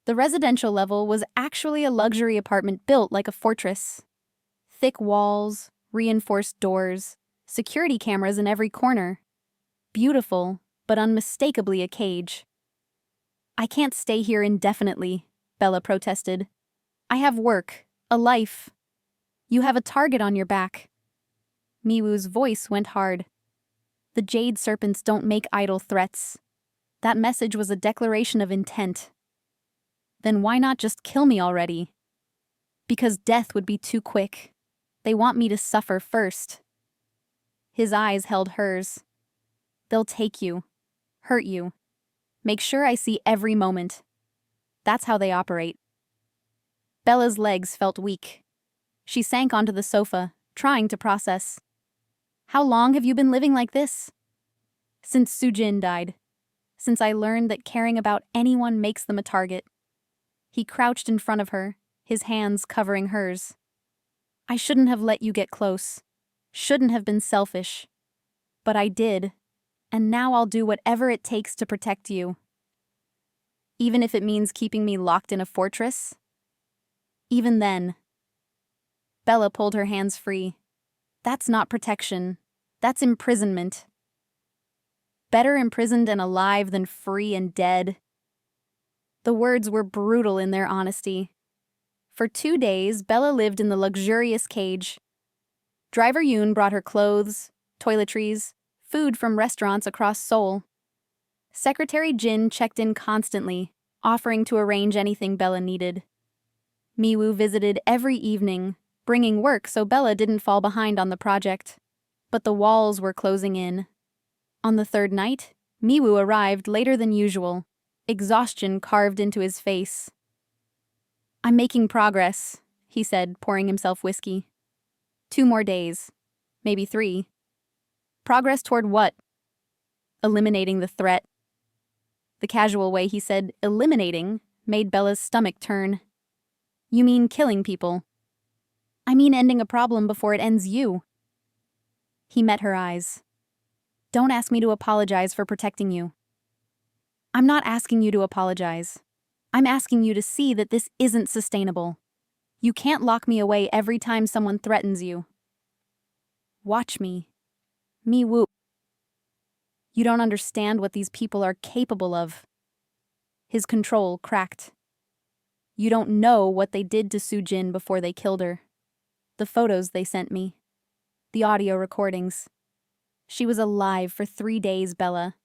The residential level was actually a luxury apartment built like a fortress. Thick walls, reinforced doors, security cameras in every corner. Beautiful, but unmistakably a cage. I can't stay here indefinitely, Bella protested. I have work, a life. You have a target on your back. Miwoo's voice went hard. The jade serpents don't make idle threats. That message was a declaration of intent. Then why not just kill me already? Because death would be too quick. They want me to suffer first. His eyes held hers. They'll take you, hurt you, make sure I see every moment. That's how they operate. Bella's legs felt weak. She sank onto the sofa, trying to process. How long have you been living like this? Since Soo-jin died. Since I learned that caring about anyone makes them a target. He crouched in front of her, his hands covering hers. I shouldn't have let you get close. Shouldn't have been selfish. But I did. And now I'll do whatever it takes to protect you. Even if it means keeping me locked in a fortress? Even then. Bella pulled her hands free. That's not protection. That's imprisonment. Better imprisoned and alive than free and dead. The words were brutal in their honesty. For 2 days, Bella lived in the luxurious cage. Driver Yoon brought her clothes, toiletries, food from restaurants across Seoul. Secretary Jin checked in constantly, offering to arrange anything Bella needed. Miwoo visited every evening, bringing work so Bella didn't fall behind on the project. But the walls were closing in. On the 3rd night, Miwoo arrived later than usual, exhaustion carved into his face. I'm making progress, he said, pouring himself whiskey. 2 more days. Maybe 3. Progress toward what? Eliminating the threat. The casual way he said eliminating made Bella's stomach turn. You mean killing people? I mean ending a problem before it ends you. He met her eyes. Don't ask me to apologize for protecting you. I'm not asking you to apologize. I'm asking you to see that this isn't sustainable. You can't lock me away every time someone threatens you. Watch me. Miwoo. You don't understand what these people are capable of. His control cracked. You don't know what they did to Soo-jin before they killed her. The photos they sent me. The audio recordings. She was alive for 3 days, Bella.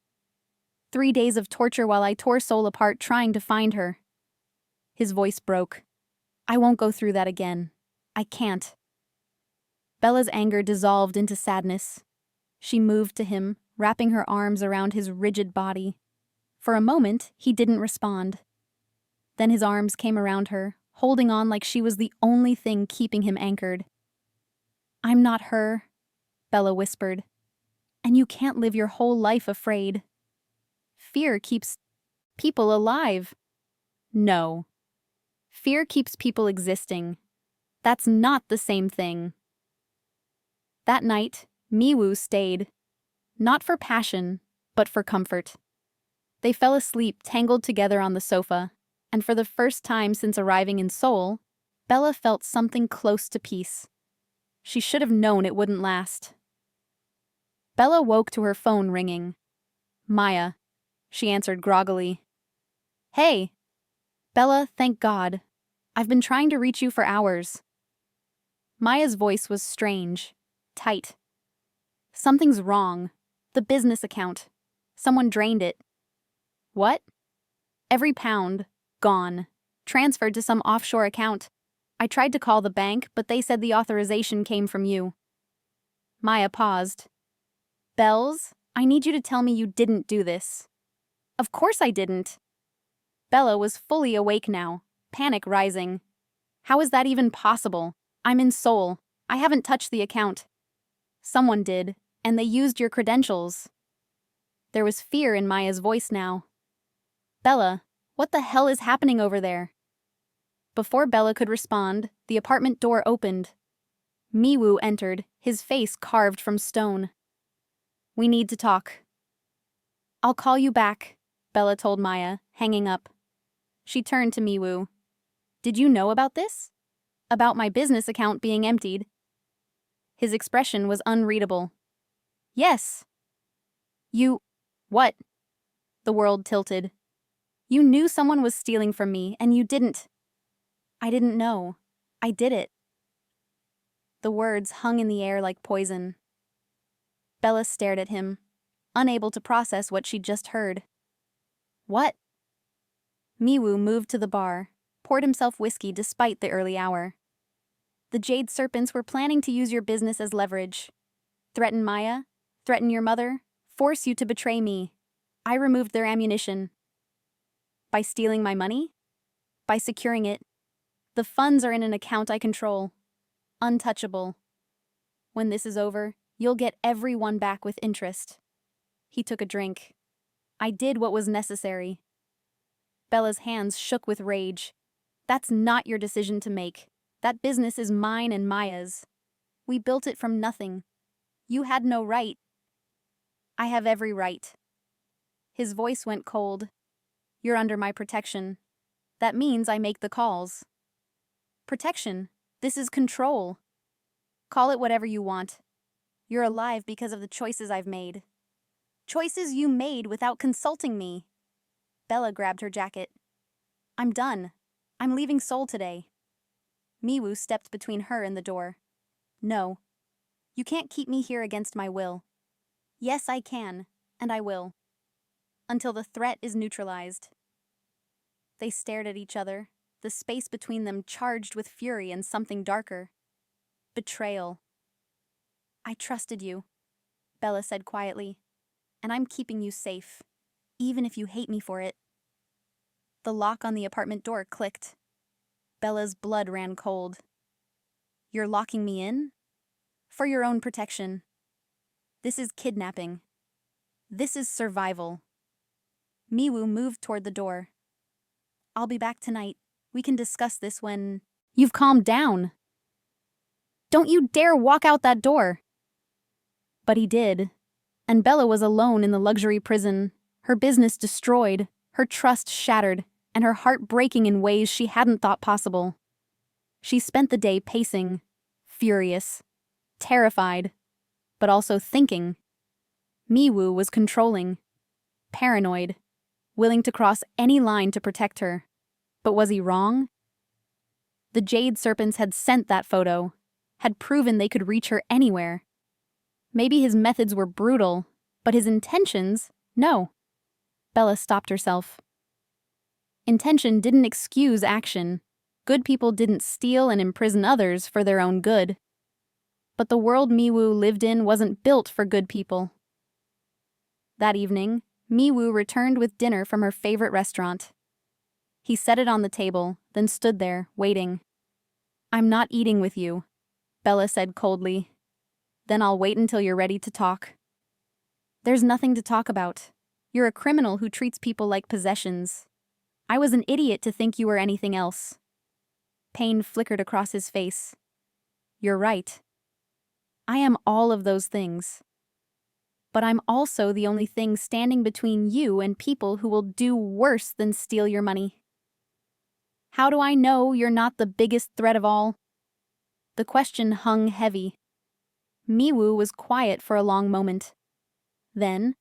3 days of torture while I tore Seoul apart trying to find her. His voice broke. I won't go through that again. I can't. Bella's anger dissolved into sadness. She moved to him, wrapping her arms around his rigid body. For a moment, he didn't respond. Then his arms came around her, holding on like she was the only thing keeping him anchored. I'm not her, Bella whispered. And you can't live your whole life afraid. Fear keeps people alive. No. Fear keeps people existing. That's not the same thing. That night, Miwoo stayed. Not for passion, but for comfort. They fell asleep tangled together on the sofa, and for the first time since arriving in Seoul, Bella felt something close to peace. She should have known it wouldn't last. Bella woke to her phone ringing. Maya, she answered groggily. Hey! Bella, thank God. I've been trying to reach you for hours. Maya's voice was strange, tight. Something's wrong. The business account. Someone drained it. What? Every pound. Gone. Transferred to some offshore account. I tried to call the bank, but they said the authorization came from you. Maya paused. Bells, I need you to tell me you didn't do this. Of course I didn't. Bella was fully awake now, panic rising. How is that even possible? I'm in Seoul. I haven't touched the account. Someone did, and they used your credentials. There was fear in Maya's voice now. Bella, what the hell is happening over there? Before Bella could respond, the apartment door opened. Miwoo entered, his face carved from stone. We need to talk. I'll call you back, Bella told Maya, hanging up. She turned to Miwoo. Did you know about this? About my business account being emptied? His expression was unreadable. Yes. You... What? The world tilted. You knew someone was stealing from me, and you didn't. I didn't know. I did it. The words hung in the air like poison. Bella stared at him, unable to process what she'd just heard. What? Miwoo moved to the bar, poured himself whiskey despite the early hour. The Jade Serpents were planning to use your business as leverage. Threaten Maya, threaten your mother, force you to betray me. I removed their ammunition. By stealing my money? By securing it. The funds are in an account I control. Untouchable. When this is over, you'll get everyone back with interest. He took a drink. I did what was necessary. Bella's hands shook with rage. That's not your decision to make. That business is mine and Maya's. We built it from nothing. You had no right. I have every right. His voice went cold. You're under my protection. That means I make the calls. Protection. This is control. Call it whatever you want. You're alive because of the choices I've made. Choices you made without consulting me. Bella grabbed her jacket. I'm done. I'm leaving Seoul today. Miwoo stepped between her and the door. No. You can't keep me here against my will. Yes, I can, and I will. Until the threat is neutralized. They stared at each other, the space between them charged with fury and something darker. Betrayal. I trusted you, Bella said quietly, and I'm keeping you safe, even if you hate me for it. The lock on the apartment door clicked. Bella's blood ran cold. You're locking me in? For your own protection. This is kidnapping. This is survival. Miwoo moved toward the door. I'll be back tonight. We can discuss this when you've calmed down. Don't you dare walk out that door. But he did. And Bella was alone in the luxury prison, her business destroyed, her trust shattered, and her heart breaking in ways she hadn't thought possible. She spent the day pacing, furious, terrified, but also thinking. Miwoo was controlling, paranoid, willing to cross any line to protect her. But was he wrong? The Jade Serpents had sent that photo, had proven they could reach her anywhere. Maybe his methods were brutal, but his intentions, no. Bella stopped herself. Intention didn't excuse action. Good people didn't steal and imprison others for their own good. But the world Miwoo lived in wasn't built for good people. That evening, Miwoo returned with dinner from her favorite restaurant. He set it on the table, then stood there, waiting. "I'm not eating with you," Bella said coldly. "Then I'll wait until you're ready to talk." "There's nothing to talk about. You're a criminal who treats people like possessions. I was an idiot to think you were anything else." Pain flickered across his face. "You're right. I am all of those things. But I'm also the only thing standing between you and people who will do worse than steal your money. How do I know you're not the biggest threat of all?" The question hung heavy. Miwoo was quiet for a long moment. Then,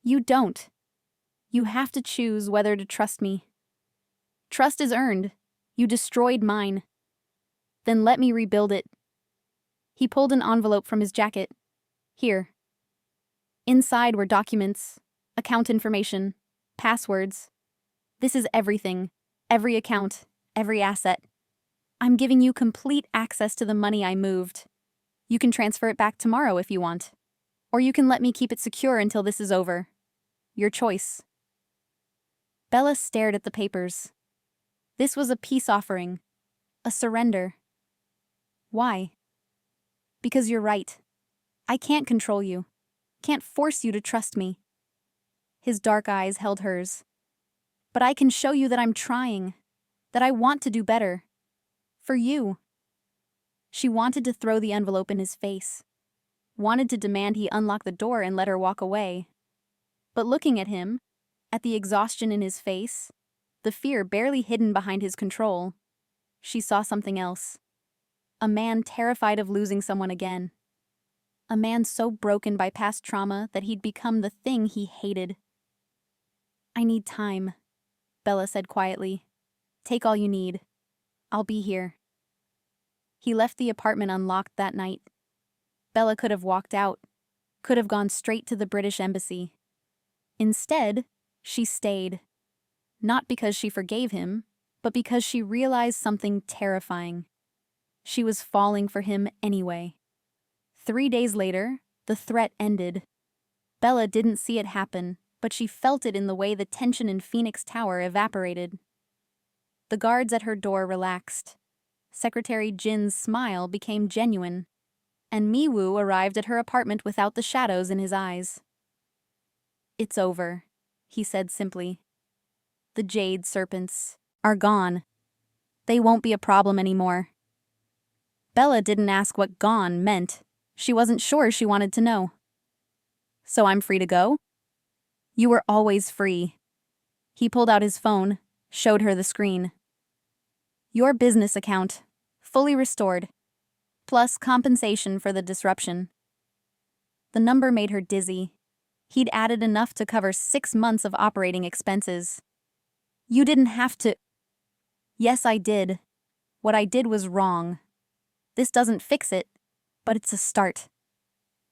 "You don't. You have to choose whether to trust me. Trust is earned. You destroyed mine. Then let me rebuild it." He pulled an envelope from his jacket. "Here." Inside were documents, account information, passwords. "This is everything. Every account, every asset. I'm giving you complete access to the money I moved. You can transfer it back tomorrow if you want. Or you can let me keep it secure until this is over. Your choice." Bella stared at the papers. This was a peace offering, a surrender. Why? "Because you're right. I can't control you. Can't force you to trust me." His dark eyes held hers. "But I can show you that I'm trying, that I want to do better. For you." She wanted to throw the envelope in his face, wanted to demand he unlock the door and let her walk away. But looking at him, at the exhaustion in his face, the fear barely hidden behind his control, she saw something else. A man terrified of losing someone again. A man so broken by past trauma that he'd become the thing he hated. "I need time," Bella said quietly. "Take all you need. I'll be here." He left the apartment unlocked that night. Bella could have walked out, could have gone straight to the British embassy. Instead, she stayed. Not because she forgave him, but because she realized something terrifying. She was falling for him anyway. 3 days later, the threat ended. Bella didn't see it happen, but she felt it in the way the tension in Phoenix Tower evaporated. The guards at her door relaxed. Secretary Jin's smile became genuine, and Miwoo arrived at her apartment without the shadows in his eyes. "It's over," he said simply. "The jade serpents are gone. They won't be a problem anymore." Bella didn't ask what "gone" meant. She wasn't sure she wanted to know. "So I'm free to go?" "You were always free." He pulled out his phone, showed her the screen. "Your business account, fully restored, plus compensation for the disruption." The number made her dizzy. He'd added enough to cover 6 months of operating expenses. "You didn't have to." "Yes, I did. What I did was wrong. This doesn't fix it, but it's a start."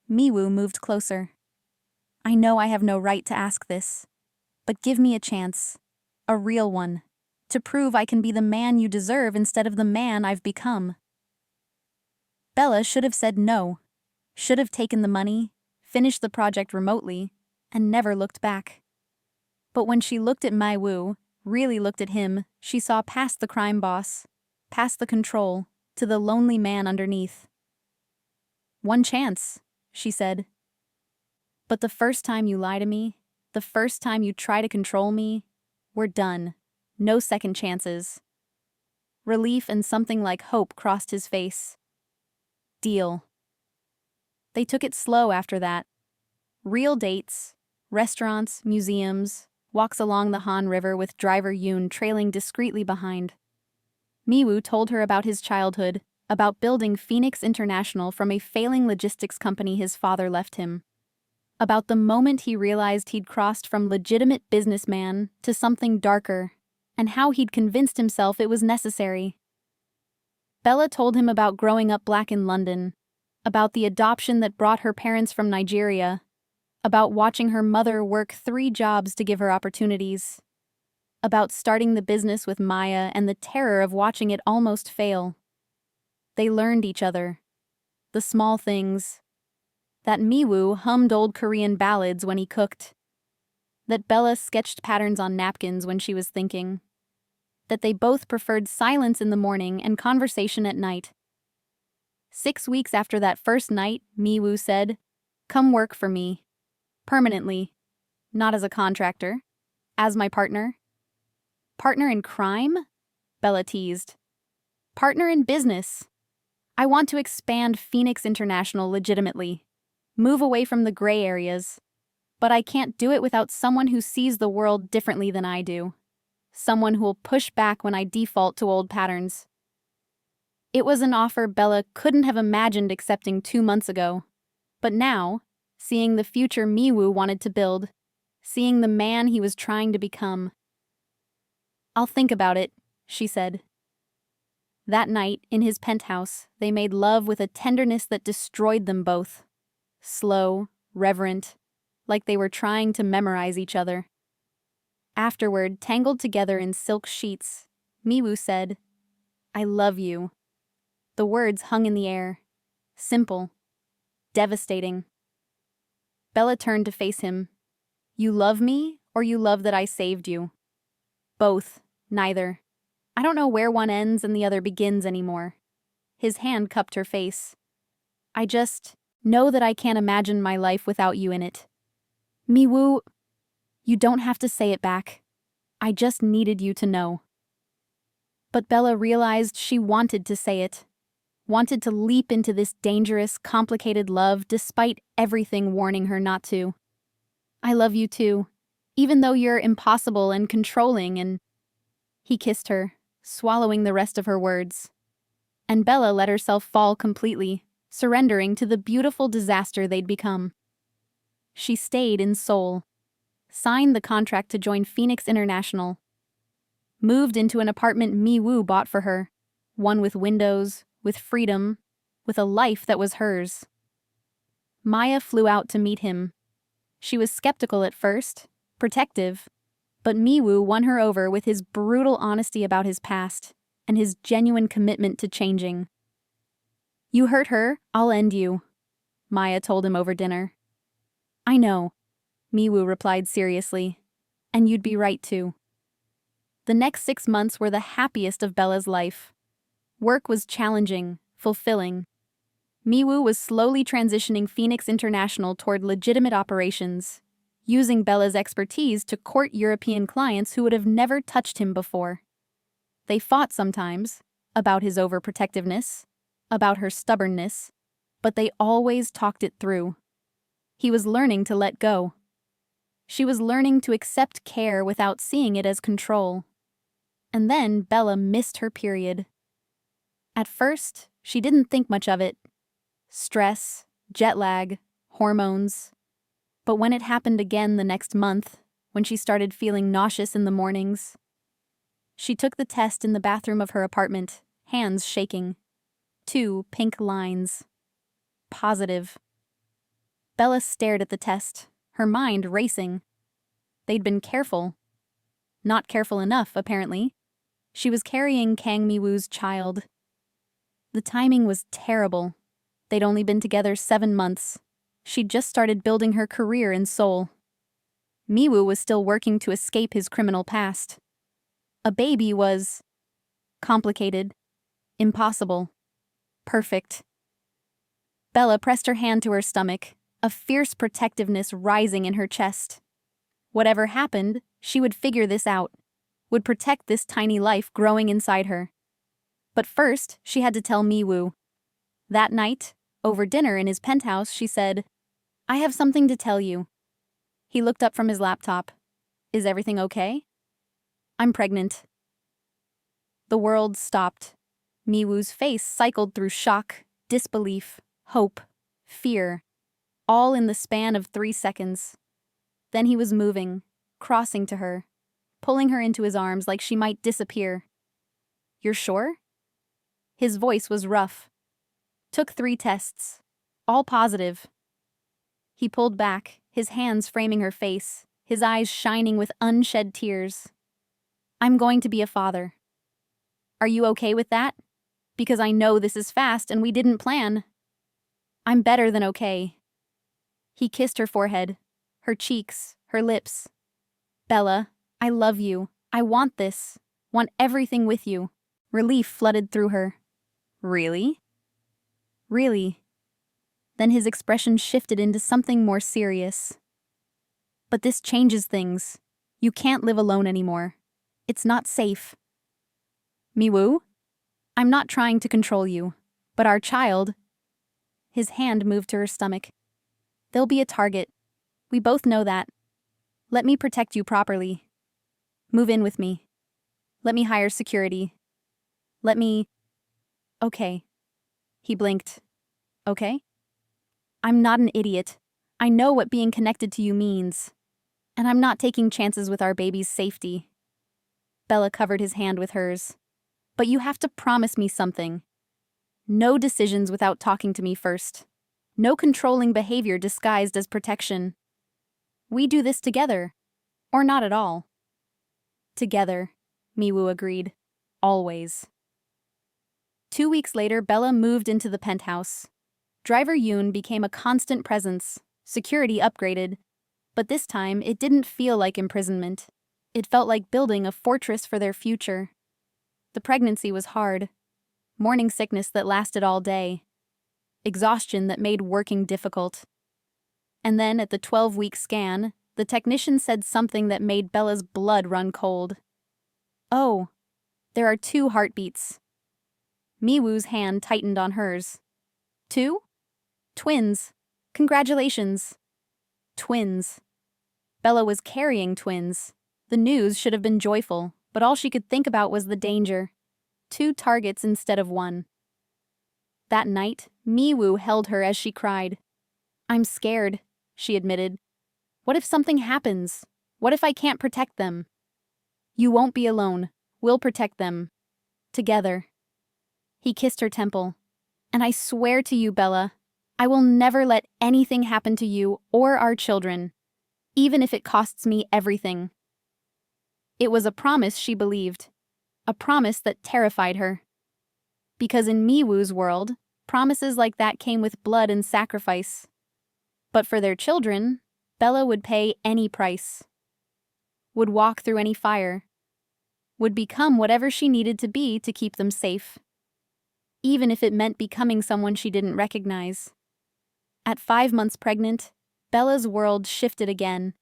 Miwoo moved closer. "I know I have no right to ask this, but give me a chance, a real one, to prove I can be the man you deserve instead of the man I've become." Bella should have said no, should have taken the money, finished the project remotely, and never looked back. But when she looked at Miwoo, really looked at him, she saw past the crime boss, past the control, to the lonely man underneath. "One chance," she said. "But the first time you lie to me, the first time you try to control me, we're done. No second chances." Relief and something like hope crossed his face. "Deal." They took it slow after that. Real dates, restaurants, museums, walks along the Han River with driver Yoon trailing discreetly behind. Miwoo told her about his childhood, about building Phoenix International from a failing logistics company his father left him. About the moment he realized he'd crossed from legitimate businessman to something darker, and how he'd convinced himself it was necessary. Bella told him about growing up black in London, about the adoption that brought her parents from Nigeria, about watching her mother work 3 jobs to give her opportunities. about starting the business with Maya and the terror of watching it almost fail. They learned each other. The small things. That Miwoo hummed old Korean ballads when he cooked. That Bella sketched patterns on napkins when she was thinking. That they both preferred silence in the morning and conversation at night. 6 weeks after that first night, Miwoo said, "Come work for me. Permanently. Not as a contractor. As my partner." "Partner in crime?" Bella teased. "Partner in business. I want to expand Phoenix International legitimately. Move away from the gray areas. But I can't do it without someone who sees the world differently than I do. Someone who will push back when I default to old patterns." It was an offer Bella couldn't have imagined accepting 2 months ago. But now, seeing the future Miwoo wanted to build, seeing the man he was trying to become. "I'll think about it," she said. That night, in his penthouse, they made love with a tenderness that destroyed them both. Slow, reverent, like they were trying to memorize each other. Afterward, tangled together in silk sheets, Miwoo said, "I love you." The words hung in the air. Simple. Devastating. Bella turned to face him. "You love me, or you love that I saved you?" "Both. Neither. I don't know where one ends and the other begins anymore." His hand cupped her face. "I just know that I can't imagine my life without you in it." "Miwoo, you don't have to say it back. I just needed you to know." But Bella realized she wanted to say it. Wanted to leap into this dangerous, complicated love despite everything warning her not to. "I love you too, even though you're impossible and controlling and—" He kissed her, swallowing the rest of her words. And Bella let herself fall completely, surrendering to the beautiful disaster they'd become. She stayed in Seoul, signed the contract to join Phoenix International, moved into an apartment Miwoo bought for her, one with windows, with freedom, with a life that was hers. Maya flew out to meet him. She was skeptical at first, protective, but Miwoo won her over with his brutal honesty about his past and his genuine commitment to changing. "You hurt her, I'll end you," Maya told him over dinner. "I know," Miwoo replied seriously, "and you'd be right too." The next 6 months were the happiest of Bella's life. Work was challenging, fulfilling. Miwoo was slowly transitioning Phoenix International toward legitimate operations, using Bella's expertise to court European clients who would have never touched him before. They fought sometimes, about his overprotectiveness, about her stubbornness, but they always talked it through. He was learning to let go. She was learning to accept care without seeing it as control. And then Bella missed her period. At first, she didn't think much of it. Stress, jet lag, hormones. But when it happened again the next month, when she started feeling nauseous in the mornings, she took the test in the bathroom of her apartment, hands shaking. 2 pink lines. Positive. Bella stared at the test, her mind racing. They'd been careful. Not careful enough, apparently. She was carrying Kang Mi-woo's child. The timing was terrible. They'd only been together 7 months. She'd just started building her career in Seoul. Mi-woo was still working to escape his criminal past. A baby was complicated, impossible, perfect. Bella pressed her hand to her stomach, a fierce protectiveness rising in her chest. Whatever happened, she would figure this out, would protect this tiny life growing inside her. But first, she had to tell Mi-woo. That night, over dinner in his penthouse, she said, "I have something to tell you." He looked up from his laptop. "Is everything okay?" "I'm pregnant." The world stopped. Mi-woo's face cycled through shock, disbelief, hope, fear, all in the span of 3 seconds. Then he was moving, crossing to her, pulling her into his arms like she might disappear. "You're sure?" His voice was rough. "Took 3 tests. All positive." He pulled back, his hands framing her face, his eyes shining with unshed tears. I'm going to be a father. Are you okay with that? Because I know this is fast and we didn't plan. I'm better than okay. He kissed her forehead, her cheeks, her lips. Bella, I love you. I want this. Want everything with you. Relief flooded through her. Really? Really? Then his expression shifted into something more serious. But this changes things. You can't live alone anymore. It's not safe. Miwoo? I'm not trying to control you, but our child... His hand moved to her stomach. They'll be a target. We both know that. Let me protect you properly. Move in with me. Let me hire security. Let me... Okay. He blinked. Okay? I'm not an idiot. I know what being connected to you means. And I'm not taking chances with our baby's safety. Bella covered his hand with hers. But you have to promise me something. No decisions without talking to me first. No controlling behavior disguised as protection. We do this together. Or not at all. Together, Miwoo agreed. Always. 2 weeks later, Bella moved into the penthouse. Driver Yoon became a constant presence, security upgraded, but this time it didn't feel like imprisonment. It felt like building a fortress for their future. The pregnancy was hard. Morning sickness that lasted all day. Exhaustion that made working difficult. And then at the 12-week scan, the technician said something that made Bella's blood run cold. Oh, there are 2 heartbeats. Miwoo's hand tightened on hers. 2? Twins. Congratulations. Twins. Bella was carrying twins. The news should have been joyful, but all she could think about was the danger. 2 targets instead of 1. That night, Miwoo held her as she cried. I'm scared, she admitted. What if something happens? What if I can't protect them? You won't be alone. We'll protect them. Together. He kissed her temple. And I swear to you, Bella, I will never let anything happen to you or our children, even if it costs me everything. It was a promise she believed. A promise that terrified her. Because in Miwoo's world, promises like that came with blood and sacrifice. But for their children, Bella would pay any price. Would walk through any fire. Would become whatever she needed to be to keep them safe. Even if it meant becoming someone she didn't recognize. At 5 months pregnant, Bella's world shifted again.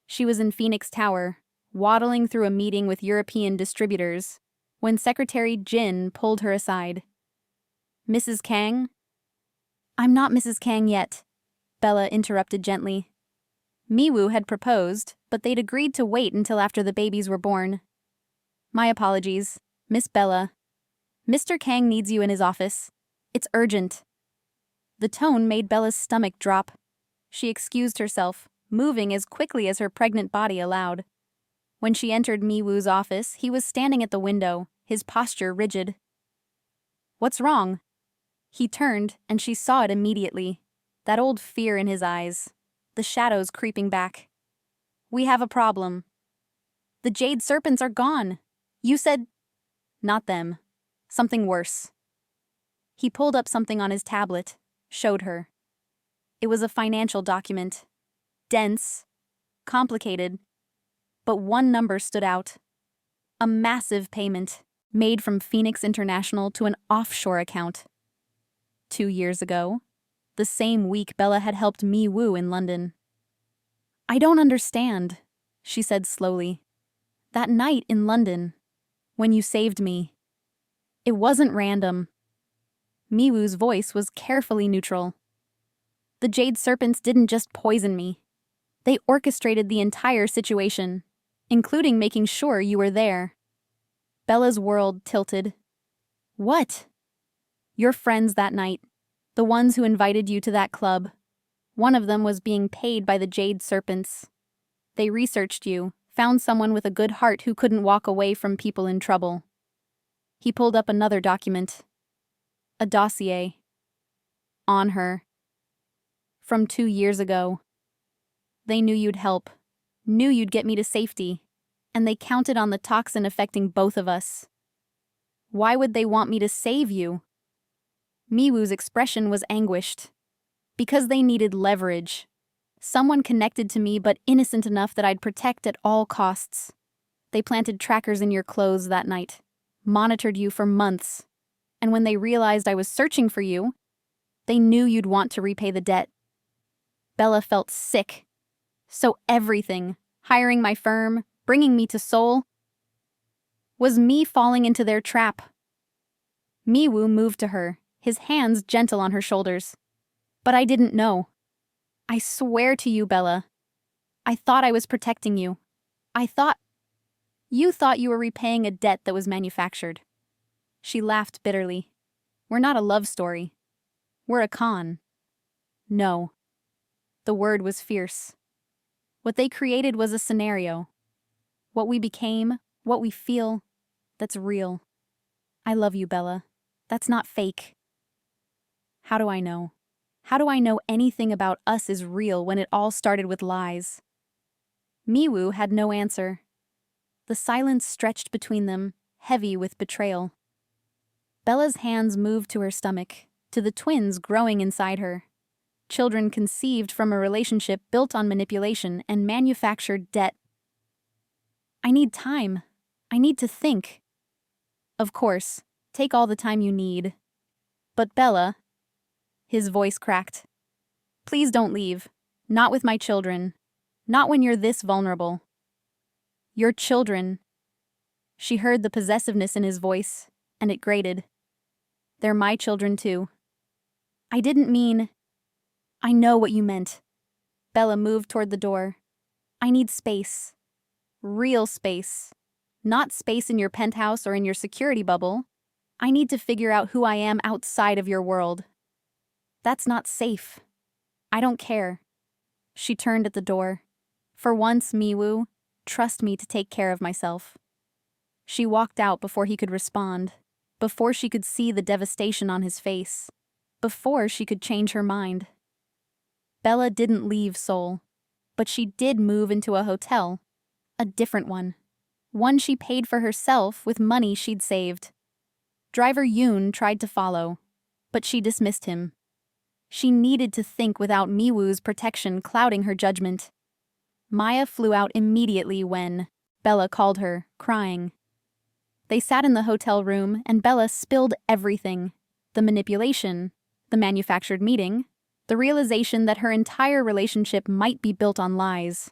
She was in Phoenix Tower, waddling through a meeting with European distributors, when Secretary Jin pulled her aside. Mrs. Kang? I'm not Mrs. Kang yet, Bella interrupted gently. Miwoo had proposed, but they'd agreed to wait until after the babies were born. My apologies, Miss Bella. Mr. Kang needs you in his office. It's urgent. The tone made Bella's stomach drop. She excused herself, moving as quickly as her pregnant body allowed. When she entered Miwoo's office, he was standing at the window, his posture rigid. What's wrong? He turned, and she saw it immediately. That old fear in his eyes. The shadows creeping back. We have a problem. The jade serpents are gone. You said... Not them. Something worse. He pulled up something on his tablet, showed her. It was a financial document. Dense. Complicated. But one number stood out. A massive payment, made from Phoenix International to an offshore account. 2 years ago, the same week Bella had helped Miwoo in London. I don't understand, she said slowly. That night in London, when you saved me. It wasn't random. Miwoo's voice was carefully neutral. The jade serpents didn't just poison me. They orchestrated the entire situation, including making sure you were there. Bella's world tilted. What? Your friends that night. The ones who invited you to that club. One of them was being paid by the jade serpents. They researched you, found someone with a good heart who couldn't walk away from people in trouble. He pulled up another document. A dossier. On her. From 2 years ago. They knew you'd help. Knew you'd get me to safety. and they counted on the toxin affecting both of us. Why would they want me to save you? Miwoo's expression was anguished. Because they needed leverage. Someone connected to me but innocent enough that I'd protect at all costs. They planted trackers in your clothes that night, monitored you for months, and when they realized I was searching for you, they knew you'd want to repay the debt. Bella felt sick. So everything, hiring my firm, bringing me to Seoul, was me falling into their trap. Miwoo moved to her, his hands gentle on her shoulders. But I didn't know. I swear to you, Bella. I thought I was protecting you. You thought you were repaying a debt that was manufactured. She laughed bitterly. We're not a love story. We're a con. No. The word was fierce. What they created was a scenario. What we became, what we feel, that's real. I love you, Bella. That's not fake. How do I know? How do I know anything about us is real when it all started with lies? Miwoo had no answer. The silence stretched between them, heavy with betrayal. Bella's hands moved to her stomach, to the twins growing inside her. Children conceived from a relationship built on manipulation and manufactured debt. I need time. I need to think. Of course, take all the time you need. But Bella, his voice cracked. Please don't leave. Not with my children. Not when you're this vulnerable. Your children. She heard the possessiveness in his voice, and it grated. They're my children too. I didn't mean... I know what you meant. Bella moved toward the door. I need space. Real space. Not space in your penthouse or in your security bubble. I need to figure out who I am outside of your world. That's not safe. I don't care. She turned at the door. For once, Miwoo, trust me to take care of myself. She walked out before he could respond, before she could see the devastation on his face, before she could change her mind. Bella didn't leave Seoul, but she did move into a hotel, a different one she paid for herself with money she'd saved. Driver Yoon tried to follow, but she dismissed him. She needed to think without Miwoo's protection clouding her judgment. Maya flew out immediately when Bella called her, crying. They sat in the hotel room and Bella spilled everything. The manipulation, the manufactured meeting, the realization that her entire relationship might be built on lies.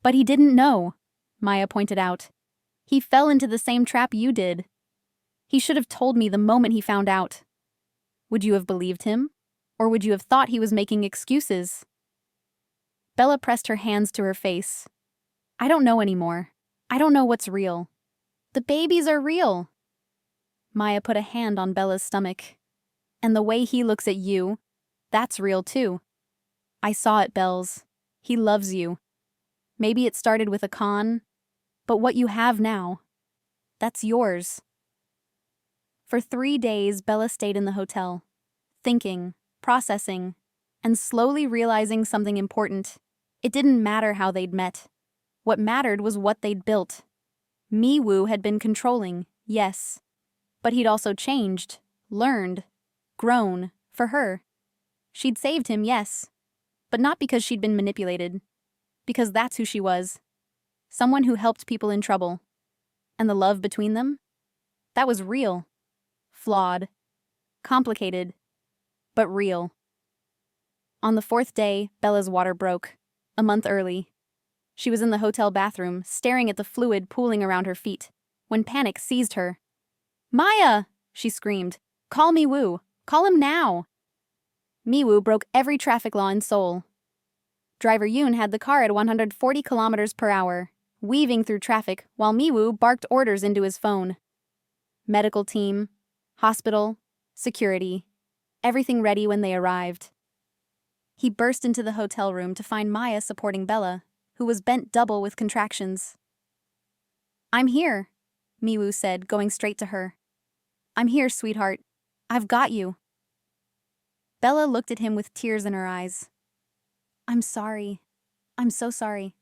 But he didn't know, Maya pointed out. He fell into the same trap you did. He should have told me the moment he found out. Would you have believed him? Or would you have thought he was making excuses? Bella pressed her hands to her face. I don't know anymore. I don't know what's real. The babies are real. Maya put a hand on Bella's stomach. And the way he looks at you, that's real too. I saw it, Bells. He loves you. Maybe it started with a con, but what you have now, that's yours. For 3 days, Bella stayed in the hotel, thinking, processing, and slowly realizing something important. It didn't matter how they'd met. What mattered was what they'd built. Miwoo had been controlling, yes, but he'd also changed, learned, grown, for her. She'd saved him, yes, but not because she'd been manipulated, because that's who she was. Someone who helped people in trouble. And the love between them? That was real. Flawed. Complicated. But real. On the 4th day, Bella's water broke. A month early. She was in the hotel bathroom, staring at the fluid pooling around her feet, when panic seized her. Maya! She screamed. Call Miwoo. Call him now! Miwoo broke every traffic law in Seoul. Driver Yoon had the car at 140 kilometers per hour, weaving through traffic while Miwoo barked orders into his phone. Medical team, hospital, security, everything ready when they arrived. He burst into the hotel room to find Maya supporting Bella, who was bent double with contractions. I'm here, Miwoo said, going straight to her. I'm here, sweetheart. I've got you. Bella looked at him with tears in her eyes. I'm sorry. I'm so sorry.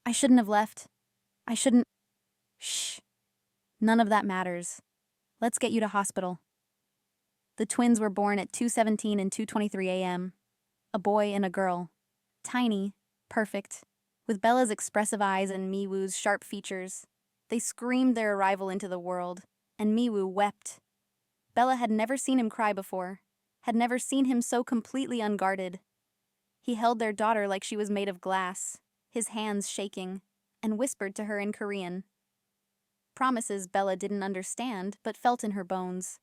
I shouldn't have left. I shouldn't. Shh. None of that matters. Let's get you to hospital. The twins were born at 2:17 and 2:23 a.m. A boy and a girl. Tiny, perfect, with Bella's expressive eyes and Miwoo's sharp features. They screamed their arrival into the world, and Miwoo wept. Bella had never seen him cry before, had never seen him so completely unguarded. He held their daughter like she was made of glass, his hands shaking, and whispered to her in Korean. Promises Bella didn't understand, but felt in her bones.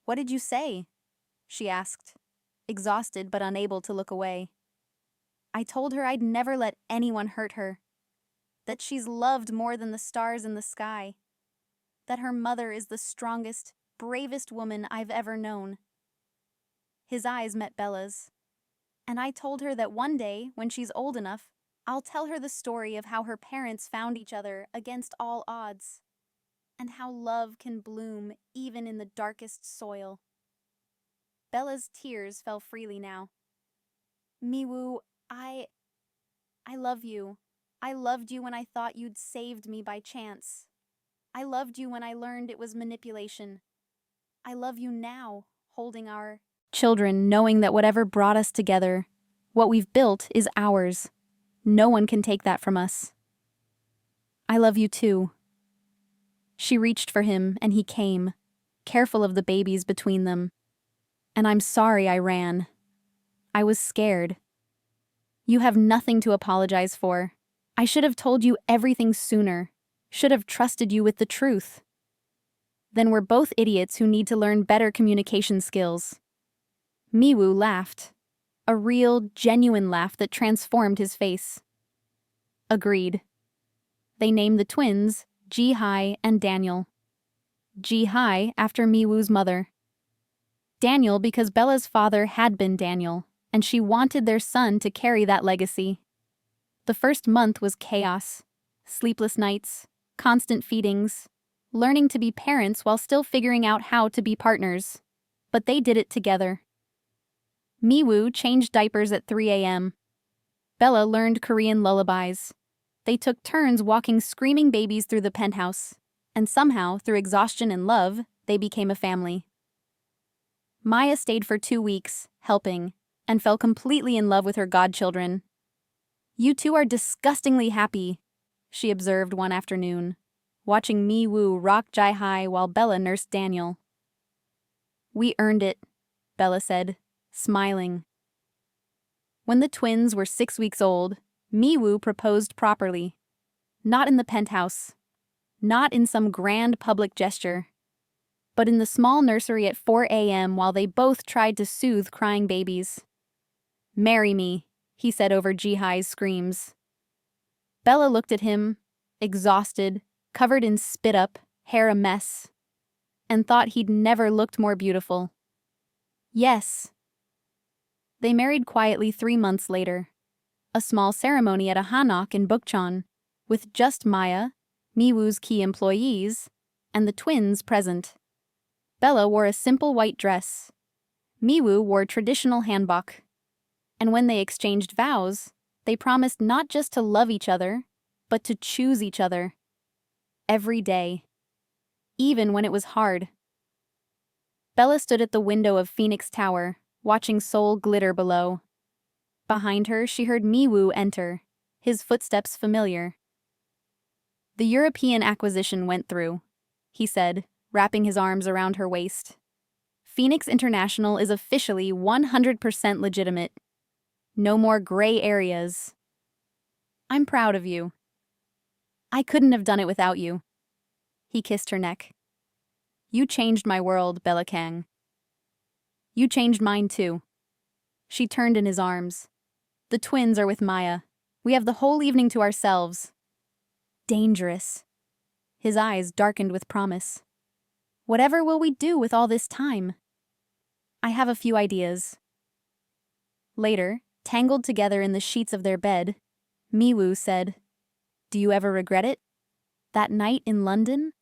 "What did you say?" she asked, exhausted but unable to look away. "I told her I'd never let anyone hurt her, that she's loved more than the stars in the sky, that her mother is the strongest, bravest woman I've ever known." His eyes met Bella's. "And I told her that one day, when she's old enough, I'll tell her the story of how her parents found each other against all odds, and how love can bloom even in the darkest soil." Bella's tears fell freely now. "Miwoo, I love you. I loved you when I thought you'd saved me by chance. I loved you when I learned it was manipulation. I love you now, holding our children, knowing that whatever brought us together, what we've built is ours. No one can take that from us. I love you too." She reached for him, and he came, careful of the babies between them. "And I'm sorry I ran. I was scared." "You have nothing to apologize for. I should have told you everything sooner, should have trusted you with the truth." "Then we're both idiots who need to learn better communication skills." Miwoo laughed, a real, genuine laugh that transformed his face. Agreed. They named the twins Ji-hai and Daniel. Ji-hai after Miwoo's mother. Daniel because Bella's father had been Daniel, and she wanted their son to carry that legacy. The first month was chaos. Sleepless nights, constant feedings, learning to be parents while still figuring out how to be partners. But they did it together. Miwoo changed diapers at 3 a.m. Bella learned Korean lullabies. They took turns walking screaming babies through the penthouse, and somehow, through exhaustion and love, they became a family. Maya stayed for 2 weeks, helping, and fell completely in love with her godchildren. "You two are disgustingly happy," she observed one afternoon, watching Miwoo rock Ji-hai while Bella nursed Daniel. "We earned it," Bella said, smiling. When the twins were 6 weeks old, Miwoo proposed properly. Not in the penthouse, not in some grand public gesture, but in the small nursery at 4 a.m. while they both tried to soothe crying babies. "Marry me," he said over Ji-hai's screams. Bella looked at him, exhausted, covered in spit-up, hair a mess, and thought he'd never looked more beautiful. Yes. They married quietly 3 months later. A small ceremony at a hanok in Bukchon, with just Maya, Miwoo's key employees, and the twins present. Bella wore a simple white dress. Miwoo wore traditional hanbok. And when they exchanged vows, they promised not just to love each other, but to choose each other. Every day. Even when it was hard. Bella stood at the window of Phoenix Tower, watching Seoul glitter below. Behind her, she heard Miwoo enter, his footsteps familiar. "The European acquisition went through," he said, wrapping his arms around her waist. "Phoenix International is officially 100% legitimate. No more gray areas. I'm proud of you. I couldn't have done it without you." He kissed her neck. "You changed my world, Bella Kang. You changed mine too." She turned in his arms. "The twins are with Maya. We have the whole evening to ourselves." Dangerous. His eyes darkened with promise. "Whatever will we do with all this time?" "I have a few ideas." Later, tangled together in the sheets of their bed, Miwoo said, "Do you ever regret it? That night in London?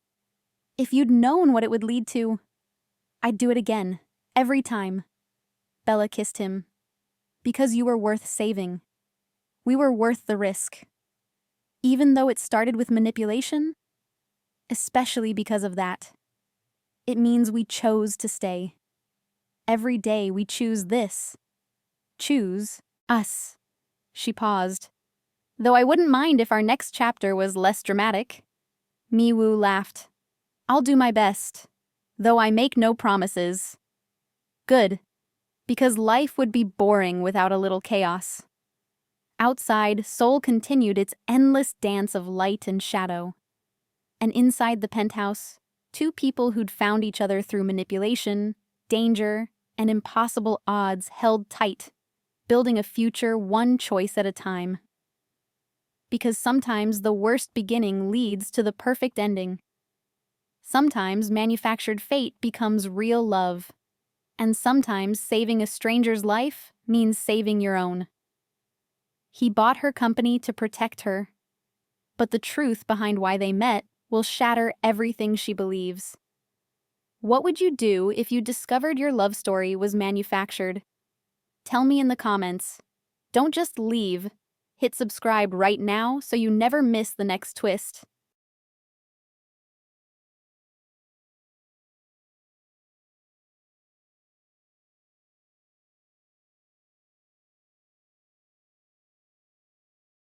If you'd known what it would lead to, I'd do it again, every time." Bella kissed him. "Because you were worth saving. We were worth the risk." even though it started with manipulation? Especially because of that. It means we chose to stay. Every day we choose this. Choose us. She paused. Though I wouldn't mind if our next chapter was less dramatic. Miwoo laughed. I'll do my best, though I make no promises. Good, because life would be boring without a little chaos. Outside, Seoul continued its endless dance of light and shadow. And inside the penthouse, two people who'd found each other through manipulation, danger, and impossible odds held tight, building a future one choice at a time. Because sometimes the worst beginning leads to the perfect ending. Sometimes manufactured fate becomes real love. And sometimes saving a stranger's life means saving your own. He bought her company to protect her. But the truth behind why they met will shatter everything she believes. What would you do if you discovered your love story was manufactured? Tell me in the comments. Don't just leave. Hit subscribe right now so you never miss the next twist.